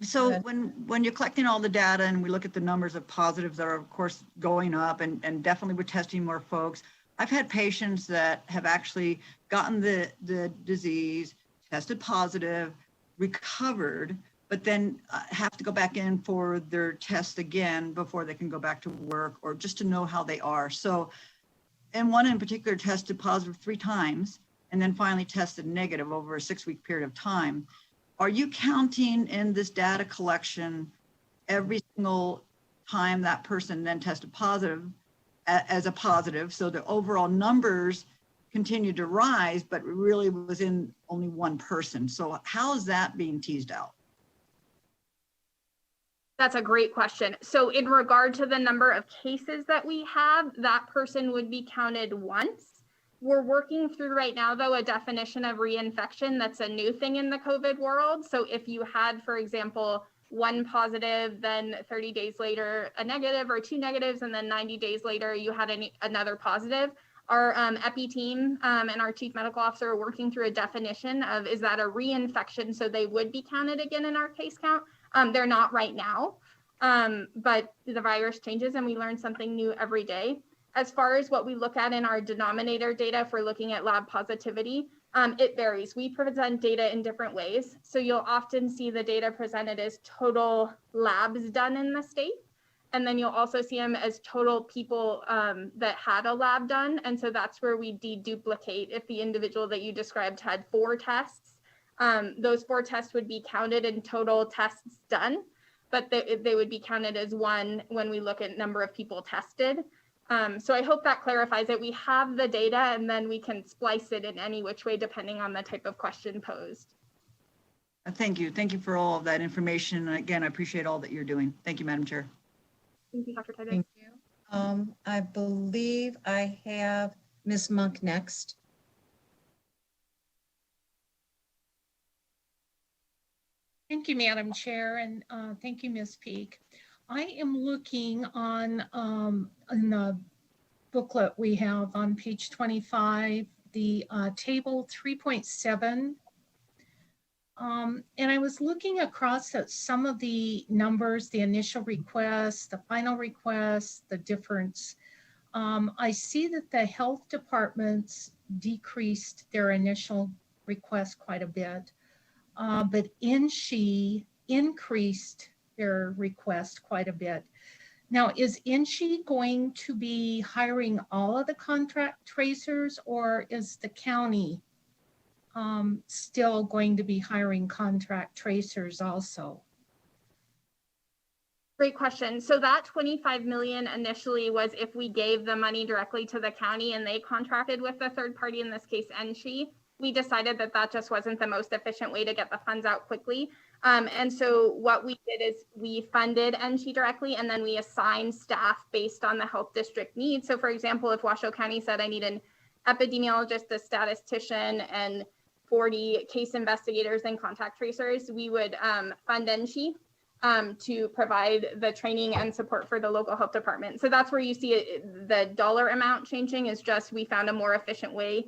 So when you're collecting all the data and we look at the numbers of positives that are of course going up, and definitely we're testing more folks, I've had patients that have actually gotten the disease, tested positive, recovered, but then have to go back in for their test again before they can go back to work, or just to know how they are. So, and one in particular tested positive 3 times and then finally tested negative over a 6-week period of time. Are you counting in this data collection every single time that person then tested positive as a positive? So the overall numbers continue to rise, but really was in only one person. So how is that being teased out? That's a great question. So in regard to the number of cases that we have, that person would be counted once. We're working through right now, though, a definition of reinfection. That's a new thing in the COVID world. So if you had, for example, 1 positive, then 30 days later, a negative or 2 negatives, and then 90 days later, you had another positive, our epi team and our chief medical officer are working through a definition of, is that a reinfection? So they would be counted again in our case count. They're not right now, but the virus changes and we learn something new every day. As far as what we look at in our denominator data for looking at lab positivity, it varies. We present data in different ways. So you'll often see the data presented as total labs done in the state. And then you'll also see them as total people that had a lab done. And so that's where we deduplicate. If the individual that you described had 4 tests, those 4 tests would be counted in total tests done. but they would be counted as one when we look at number of people tested. So I hope that clarifies it. We have the data and then we can splice it in any which way depending on the type of question posed. Thank you. Thank you for all of that information. And again, I appreciate all that you're doing. Thank you, Madam Chair. Thank you, Dr. Titus. Thank you. I believe I have Ms. Monk next. Thank you, Madam Chair, and thank you, Ms. Peak. I am looking on in the booklet we have on page 25, the table 3.7. And I was looking across at some of the numbers, the initial requests, the final requests, the difference. I see that the health departments decreased their initial request quite a bit. But INSHE increased their request quite a bit. Now, is INSHE going to be hiring all of the contract tracers, or is the county still going to be hiring contract tracers also? Great question. So that 25 million initially was if we gave the money directly to the county and they contracted with the third party, in this case, INSHE. We decided that that just wasn't the most efficient way to get the funds out quickly. And so what we did is we funded INSHE directly, and then we assigned staff based on the health district needs. So for example, if Washoe County said, I need an epidemiologist, a statistician, and 40 case investigators and contact tracers, we would fund INSHE to provide the training and support for the local health department. So that's where you see it, the dollar amount changing is just we found a more efficient way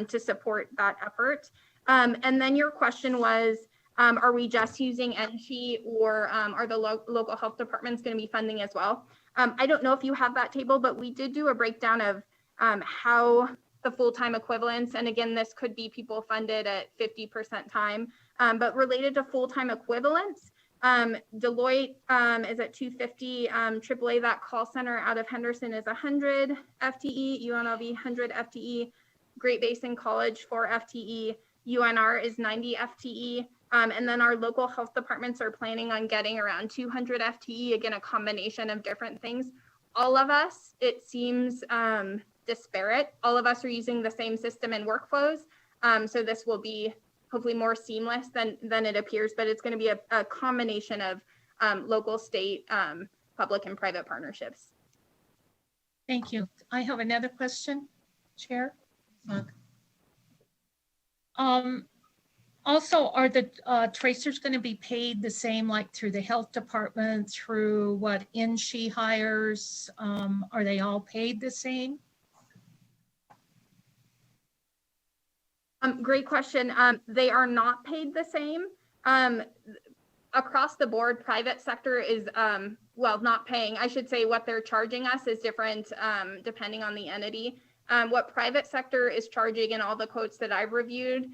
to support that effort. And then your question was, are we just using INSHE, or are the local health departments going to be funding as well? I don't know if you have that table, but we did do a breakdown of how the full-time equivalents, and again, this could be people funded at 50% time, but related to full-time equivalents, Deloitte is at 250, AAA, that call center out of Henderson, is 100 FTE, UNLV 100 FTE, Great Basin College 4 FTE, UNR is 90 FTE, and then our local health departments are planning on getting around 200 FTE, again, a combination of different things. All of us, it seems disparate. All of us are using the same system and workflows, so this will be hopefully more seamless than it appears, but it's going to be a combination of local, state, public, and private partnerships. Thank you. I have another question, Chair. Also, are the tracers going to be paid the same, like through the health department, through what INSHE hires? Are they all paid the same? Great question. They are not paid the same. Across the board, private sector is, well, not paying. I should say what they're charging us is different depending on the entity. What private sector is charging in all the quotes that I've reviewed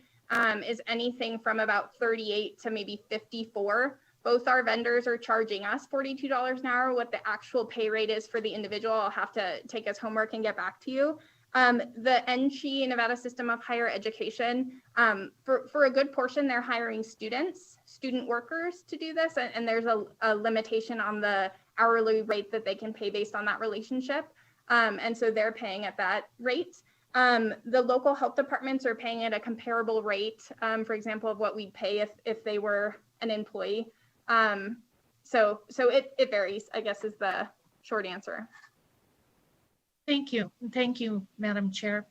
is anything from about 38 to maybe 54. Both our vendors are charging us $42 an hour. What the actual pay rate is for the individual, I'll have to take as homework and get back to you. The NSHE, Nevada System of Higher Education, for a good portion, they're hiring student workers to do this, and there's a limitation on the hourly rate that they can pay based on that relationship. And so they're paying at that rate. The local health departments are paying at a comparable rate, for example, of what we'd pay if they were an employee. So it varies, I guess, is the short answer. Thank you. Thank you, Madam Chair.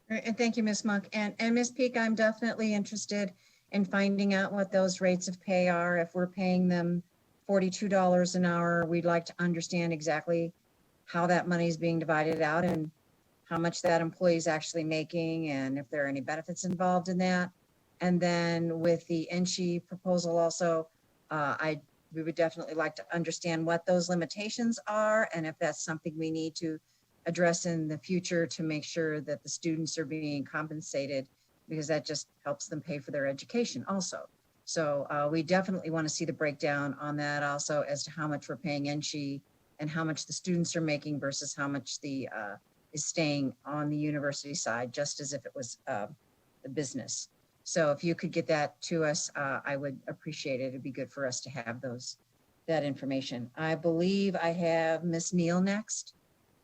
And thank you, Ms. Monk. And Ms. Peak, I'm definitely interested in finding out what those rates of pay are. If we're paying them $42 an hour, we'd like to understand exactly how that money is being divided out and how much that employee is actually making, and if there are any benefits involved in that. And then with the INSHE proposal also, we would definitely like to understand what those limitations are, and if that's something we need to address in the future to make sure that the students are being compensated, because that just helps them pay for their education also. So we definitely want to see the breakdown on that also as to how much we're paying INSHE and how much the students are making versus how much the is staying on the university side, just as if it was the business. So if you could get that to us, I would appreciate it. It'd be good for us to have those that information. I believe I have Miss Neal next.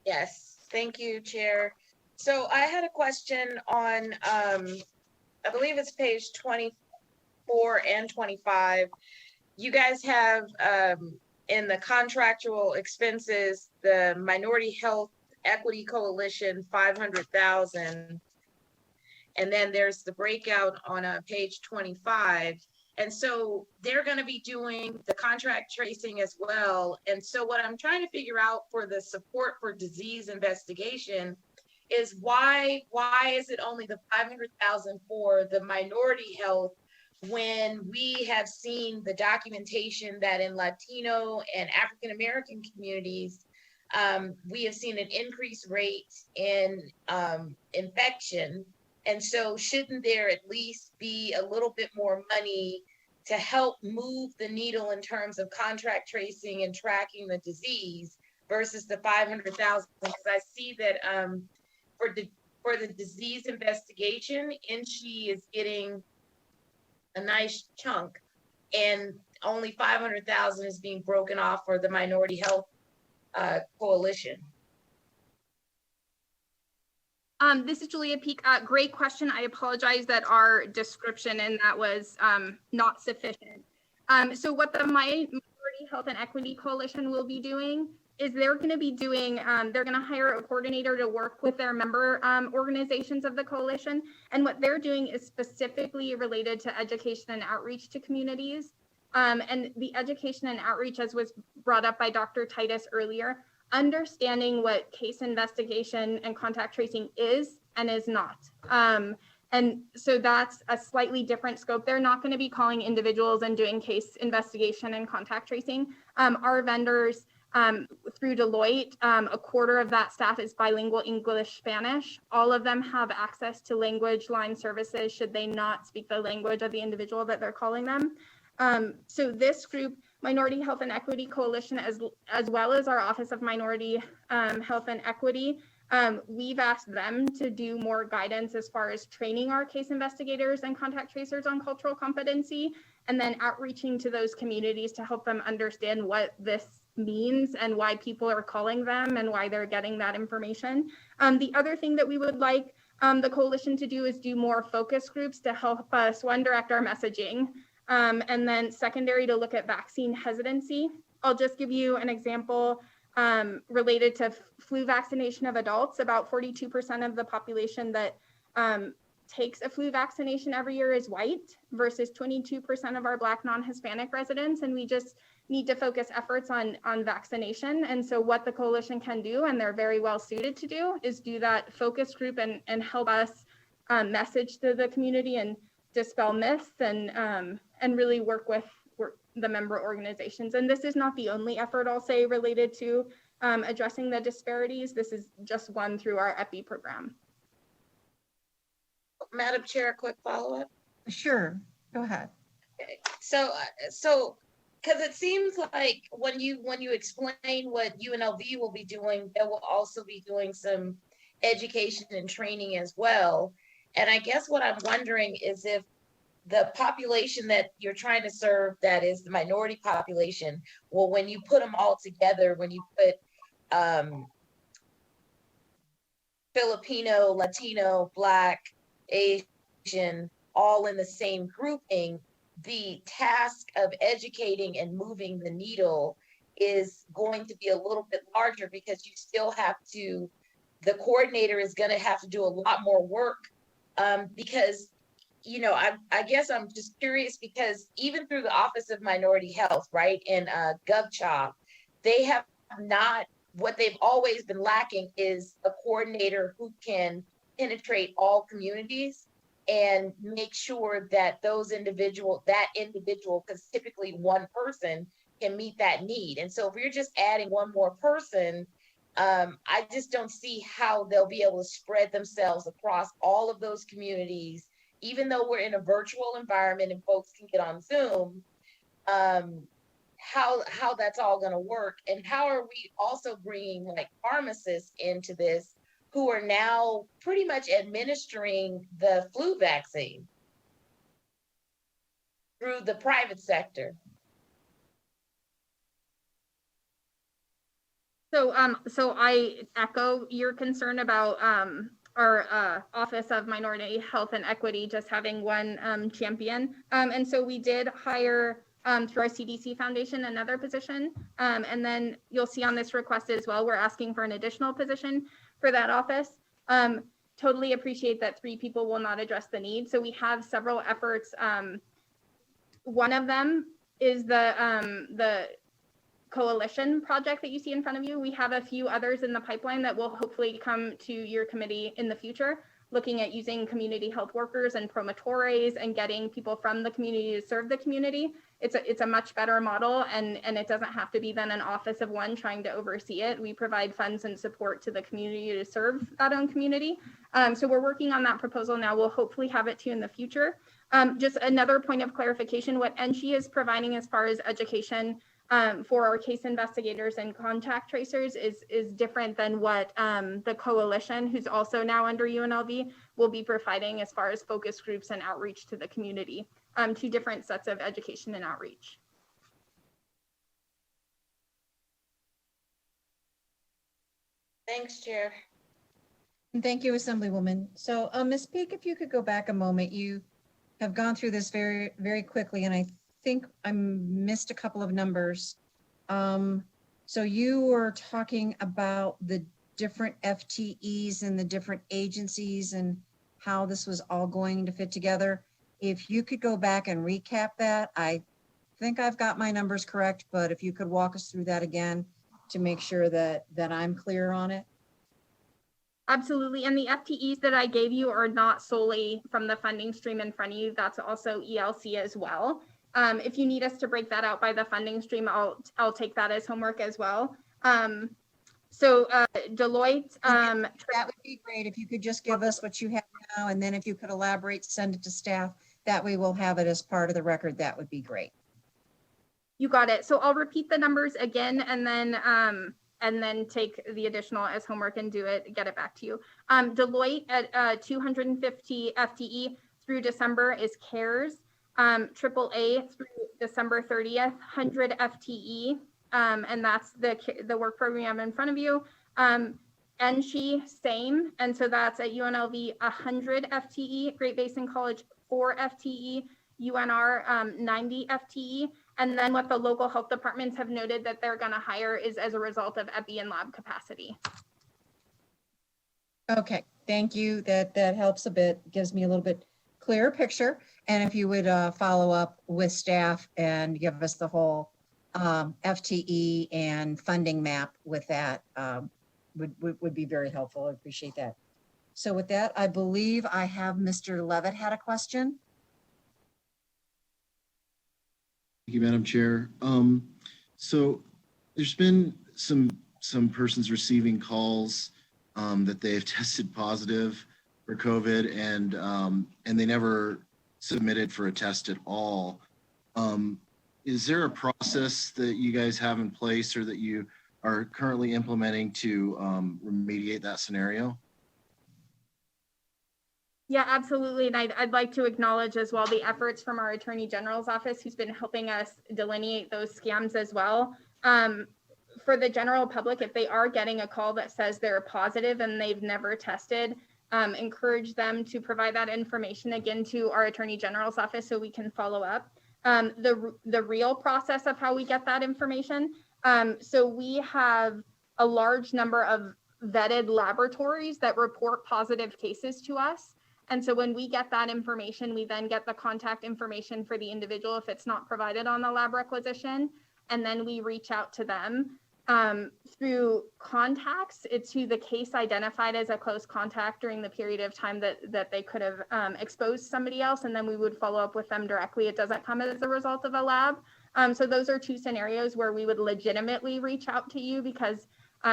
Yes, thank you, Chair. So I had a question on, I believe it's page 24 and 25. You guys have in the contractual expenses, the Minority Health Equity Coalition, 500,000. And then there's the breakout on page 25. And so they're going to be doing the contract tracing as well. And so what I'm trying to figure out for the support for disease investigation is why is it only the 500,000 for the minority health when we have seen the documentation that in Latino and African American communities, we have seen an increased rate in infection. And so shouldn't there at least be a little bit more money to help move the needle in terms of contract tracing and tracking the disease versus the 500,000? Because I see that for the disease investigation, NSHE is getting a nice chunk, and only 500,000 is being broken off for the Minority Health Coalition. This is Julia Peak. Great question. I apologize that our description and that was not sufficient. So what the Minority Health and Equity Coalition will be doing is they're going to be doing, they're going to hire a coordinator to work with their member organizations of the coalition. And what they're doing is specifically related to education and outreach to communities. And the education and outreach, as was brought up by Dr. Titus earlier, understanding what case investigation and contact tracing is and is not. And so that's a slightly different scope. They're not going to be calling individuals and doing case investigation and contact tracing. Our vendors through Deloitte, a quarter of that staff is bilingual English, Spanish. All of them have access to language line services should they not speak the language of the individual that they're calling them. So this group, Minority Health and Equity Coalition, as well as our Office of Minority Health and Equity, we've asked them to do more guidance as far as training our case investigators and contact tracers on cultural competency, and then outreaching to those communities to help them understand what this means and why people are calling them and why they're getting that information. The other thing that we would like the coalition to do is do more focus groups to help us, one, direct our messaging, and then secondary to look at vaccine hesitancy. I'll just give you an example related to flu vaccination of adults. About 42% of the population that takes a flu vaccination every year is white versus 22% of our Black non-Hispanic residents. And we just need to focus efforts on vaccination. And so what the coalition can do, and they're very well suited to do, is do that focus group and help us message to the community and dispel myths and really work with the member organizations. And this is not the only effort, I'll say, related to addressing the disparities. This is just one through our EPI program. Madam Chair, a quick follow-up. Sure, go ahead. Okay. So because it seems like when you explain what UNLV will be doing, they will also be doing some education and training as well. And I guess what I'm wondering is if the population that you're trying to serve, that is the minority population, well, when you put them all together, when you put Filipino, Latino, Black, Asian, all in the same grouping, the task of educating and moving the needle is going to be a little bit larger because you still have to, the coordinator is going to have to do a lot more work because, you know, I guess I'm just curious because even through the Office of Minority Health, right, and GovChop, they have not, what they've always been lacking is a coordinator who can penetrate all communities and make sure that that individual, because typically one person can meet that need. And so if you're just adding one more person, I just don't see how they'll be able to spread themselves across all of those communities, even though we're in a virtual environment and folks can get on Zoom, how that's all going to work. And how are we also bringing like pharmacists into this who are now pretty much administering the flu vaccine through the private sector? So I echo your concern about our Office of Minority Health and Equity just having one champion. And so we did hire through our CDC Foundation another position. And then you'll see on this request as well, we're asking for an additional position for that office. Totally appreciate that 3 people will not address the need. So we have several efforts. One of them is the coalition project that you see in front of you. We have a few others in the pipeline that will hopefully come to your committee in the future, looking at using community health workers and promotores and getting people from the community to serve the community. It's a much better model, and it doesn't have to be then an office of one trying to oversee it. We provide funds and support to the community to serve that own community. So we're working on that proposal now. We'll hopefully have it to you in the future. Just another point of clarification, what NSHE is providing as far as education for our case investigators and contact tracers is different than what the coalition, who's also now under UNLV, will be providing as far as focus groups and outreach to the community. 2 different sets of education and outreach. Thanks, Chair. And thank you, Assemblywoman. So Ms. Peak, if you could go back a moment, you have gone through this very, very quickly, and I think I missed a couple of numbers. So you were talking about the different FTEs and the different agencies and how this was all going to fit together. If you could go back and recap that, I think I've got my numbers correct, but if you could walk us through that again to make sure that I'm clear on it. Absolutely. And the FTEs that I gave you are not solely from the funding stream in front of you. That's also ELC as well. If you need us to break that out by the funding stream, I'll take that as homework as well. So Deloitte. That would be great if you could just give us what you have now, and then if you could elaborate, send it to staff. That way we'll have it as part of the record. That would be great. You got it. So I'll repeat the numbers again, and then take the additional as homework and get it back to you. Deloitte at 250 FTE through December is CARES. AAA through December 30th, 100 FTE, and that's the work program you have in front of you. NSHE, same, and so that's at UNLV 100 FTE, Great Basin College 4 FTE, UNR 90 FTE, and then what the local health departments have noted that they're going to hire is as a result of epi and lab capacity. Okay, thank you. That helps a bit, gives me a little bit clearer picture. And if you would follow up with staff and give us the whole FTE and funding map with that would be very helpful. I appreciate that. So with that, I believe I have Mr. Levitt had a question. Thank you, Madam Chair. So there's been some persons receiving calls that they have tested positive for COVID and they never submitted for a test at all. Is there a process that you guys have in place or that you are currently implementing to remediate that scenario? Yeah, absolutely. And I'd like to acknowledge as well the efforts from our Attorney General's office, who's been helping us delineate those scams as well. For the general public, if they are getting a call that says they're positive and they've never tested, encourage them to provide that information again to our Attorney General's office so we can follow up. The real process of how we get that information. So we have a large number of vetted laboratories that report positive cases to us. And so when we get that information, we then get the contact information for the individual if it's not provided on the lab requisition. And then we reach out to them through contacts. It's who the case identified as a close contact during the period of time that they could have exposed somebody else. And then we would follow up with them directly. It doesn't come as a result of a lab. So those are 2 scenarios where we would legitimately reach out to you because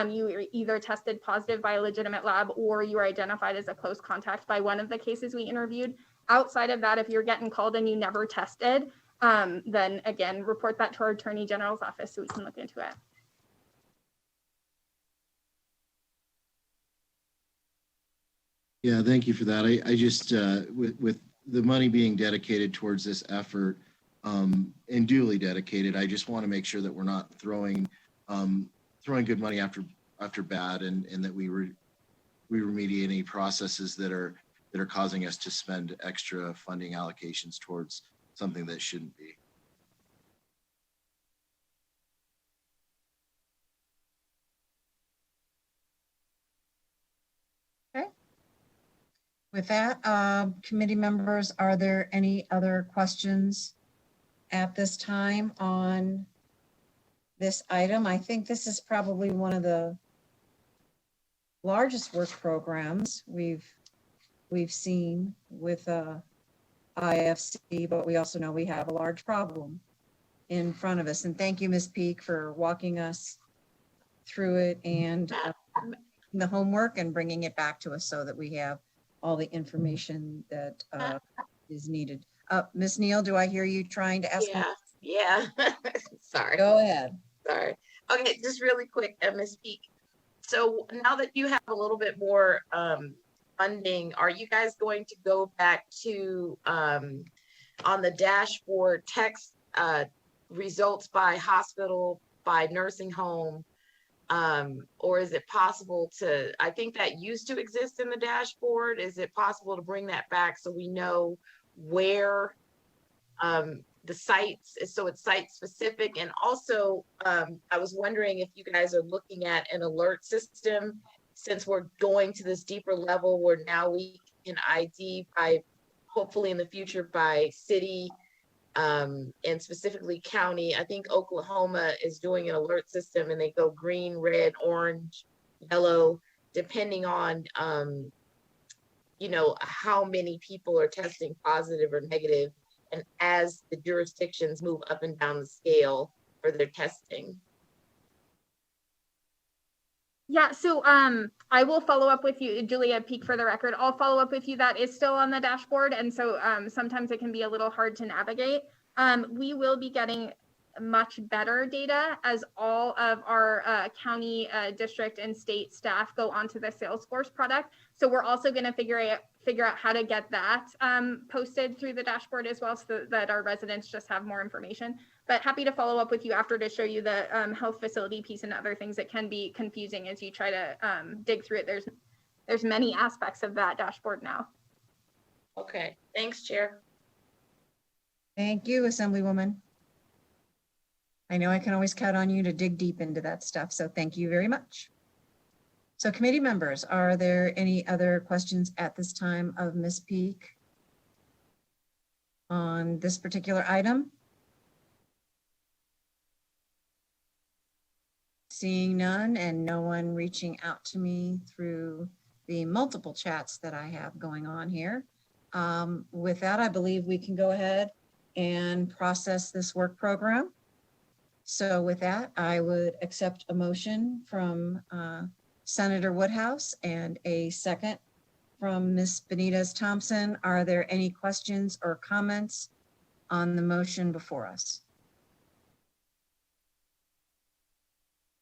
you were either tested positive by a legitimate lab or you were identified as a close contact by one of the cases we interviewed. Outside of that, if you're getting called and you never tested, then again, report that to our Attorney General's office so we can look into it. Yeah, thank you for that. I just, with the money being dedicated towards this effort and duly dedicated, I just want to make sure that we're not throwing throwing good money after bad, and that we remediate any processes that are causing us to spend extra funding allocations towards something that shouldn't be. With that, committee members, are there any other questions at this time on this item? I think this is probably one of the largest work programs we've seen with IFC, but we also know we have a large problem in front of us. And thank you, Ms. Peak, for walking us through it and the homework and bringing it back to us so that we have all the information that is needed. Ms. Neal, do I hear you trying to ask? Yeah. Sorry. Go ahead. Sorry. Okay, just really quick, Ms. Peak. So now that you have a little bit more funding, are you guys going to go back to on the dashboard text results by hospital, by nursing home? Or is it possible to, I think that used to exist in the dashboard. Is it possible to bring that back so we know where the sites, so it's site specific? And also, I was wondering if you guys are looking at an alert system, since we're going to this deeper level where now we can ID by, hopefully in the future, by city, and specifically county. I think Oklahoma is doing an alert system and they go green, red, orange, yellow, depending on, you know, how many people are testing positive or negative, and as the jurisdictions move up and down the scale for their testing. Yeah, so I will follow up with you, Julia Peak, for the record. I'll follow up with you. That is still on the dashboard, and so sometimes it can be a little hard to navigate. We will be getting much better data as all of our county, district, and state staff go onto the Salesforce product. So we're also going to figure out how to get that posted through the dashboard as well, so that our residents just have more information. But happy to follow up with you after to show you the health facility piece and other things that can be confusing as you try to dig through it. There's many aspects of that dashboard now. Okay, thanks, Chair. Thank you, Assemblywoman. I know I can always count on you to dig deep into that stuff, so thank you very much. So committee members, are there any other questions at this time of Ms. Peak on this particular item? Seeing none and no one reaching out to me through the multiple chats that I have going on here. With that, I believe we can go ahead and process this work program. So with that, I would accept a motion from Senator Woodhouse and a second from Ms. Benitez Thompson. Are there any questions or comments on the motion before us?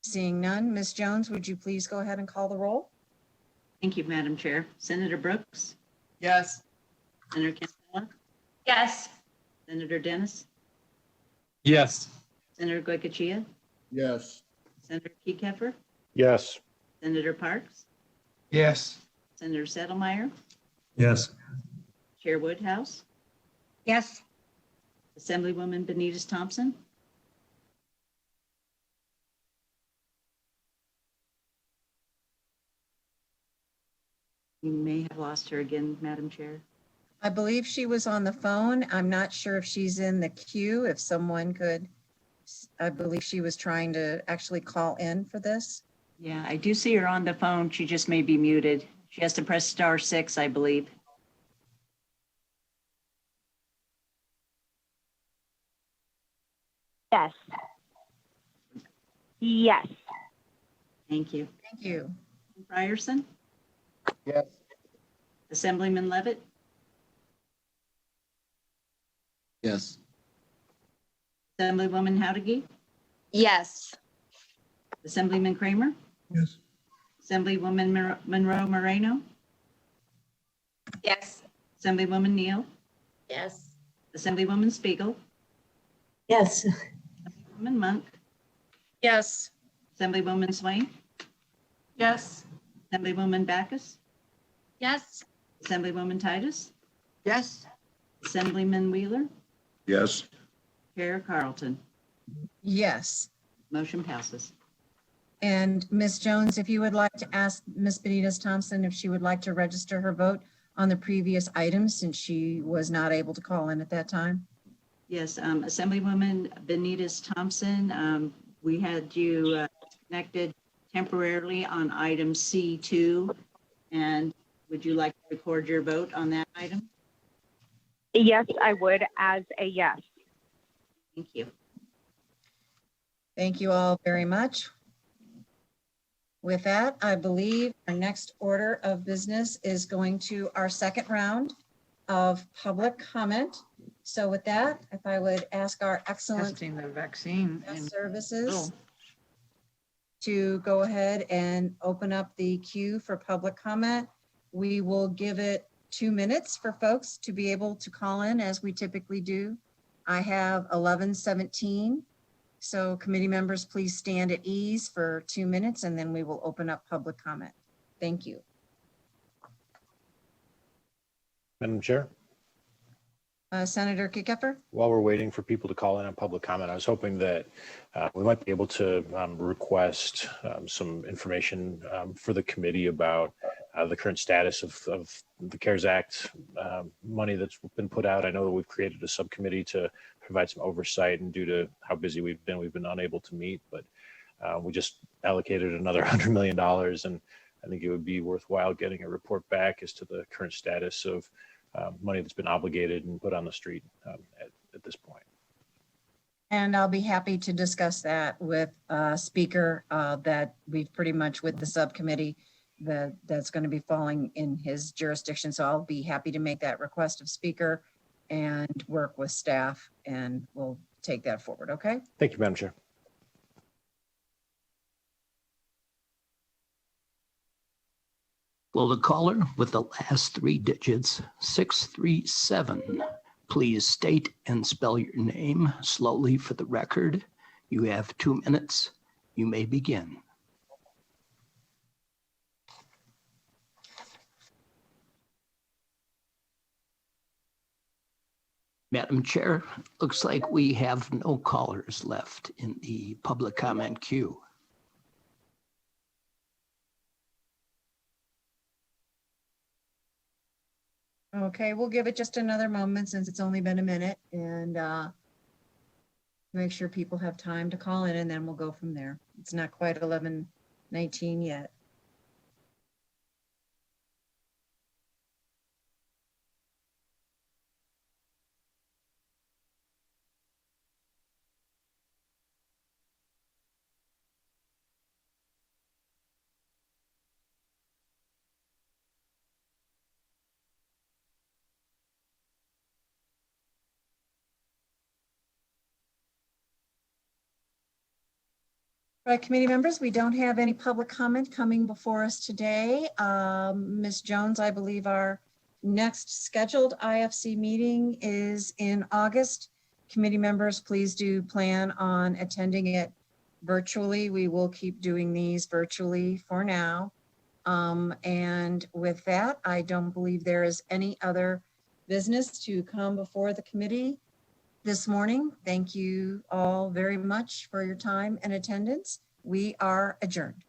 Seeing none, Ms. Jones, would you please go ahead and call the roll? Thank you, Madam Chair. Senator Brooks? Yes. Senator Cantala? Yes. Senator Dennis? Yes. Senator Goycochea? Yes. Senator Keycapper? Yes. Senator Parks? Yes. Senator Settlemeyer? Yes. Chair Woodhouse? Yes. Assemblywoman Benitez Thompson? You may have lost her again, Madam Chair. I believe she was on the phone. I'm not sure if she's in the queue. If someone could, I believe she was trying to actually call in for this. Yeah, I do see her on the phone. She just may be muted. She has to press *6, I believe. Yes. Yes. Thank you. Thank you. Ryerson? Yes. Assemblyman Levitt? Yes. Assemblywoman Howdigy? Yes. Assemblyman Kramer? Yes. Assemblywoman Monroe Moreno? Yes. Assemblywoman Neal? Yes. Assemblywoman Spiegel? Yes. Assemblywoman Monk? Yes. Assemblywoman Swain, Yes. Assemblywoman Backus, Yes. Assemblywoman Titus, Yes. Assemblyman Wheeler, Yes. Chair Carlton. Yes. Motion passes. And Ms. Jones, if you would like to ask Ms. Benitez Thompson if she would like to register her vote on the previous items since she was not able to call in at that time. Yes, Assemblywoman Benitez Thompson, we had you connected temporarily on item C2. And would you like to record your vote on that item? Yes, I would as a yes. Thank you. Thank you all very much. With that, I believe our next order of business is going to our second round of public comment. So with that, if I would ask our excellent Testing the vaccine. services to go ahead and open up the queue for public comment. We will give it 2 minutes for folks to be able to call in as we typically do. I have 11:17. So committee members, please stand at ease for 2 minutes and then we will open up public comment. Thank you. Madam Chair, Senator Kickover. while we're waiting for people to call in on public comment, I was hoping that we might be able to request some information for the committee about the current status of the CARES Act money that's been put out. I know that we've created a subcommittee to provide some oversight, and due to how busy we've been unable to meet, but we just allocated another $100 million, and I think it would be worthwhile getting a report back as to the current status of money that's been obligated and put on the street at this point. And I'll be happy to discuss that with Speaker that we've pretty much with the subcommittee that's going to be falling in his jurisdiction. So I'll be happy to make that request of Speaker and work with staff and we'll take that forward. Okay. Thank you, Madam Chair. Will the caller with the last 3 digits, 637, please state and spell your name slowly for the record. You have 2 minutes. You may begin. Madam Chair, looks like we have no callers left in the public comment queue. Okay, we'll give it just another moment since it's only been a minute and make sure people have time to call in and then we'll go from there. It's not quite 11:19 yet. Right, committee members, we don't have any public comment coming before us today. Ms. Jones, I believe our next scheduled IFC meeting is in August. Committee members, please do plan on attending it virtually. We will keep doing these virtually for now. And with that, I don't believe there is any other business to come before the committee this morning. Thank you all very much for your time and attendance. We are adjourned.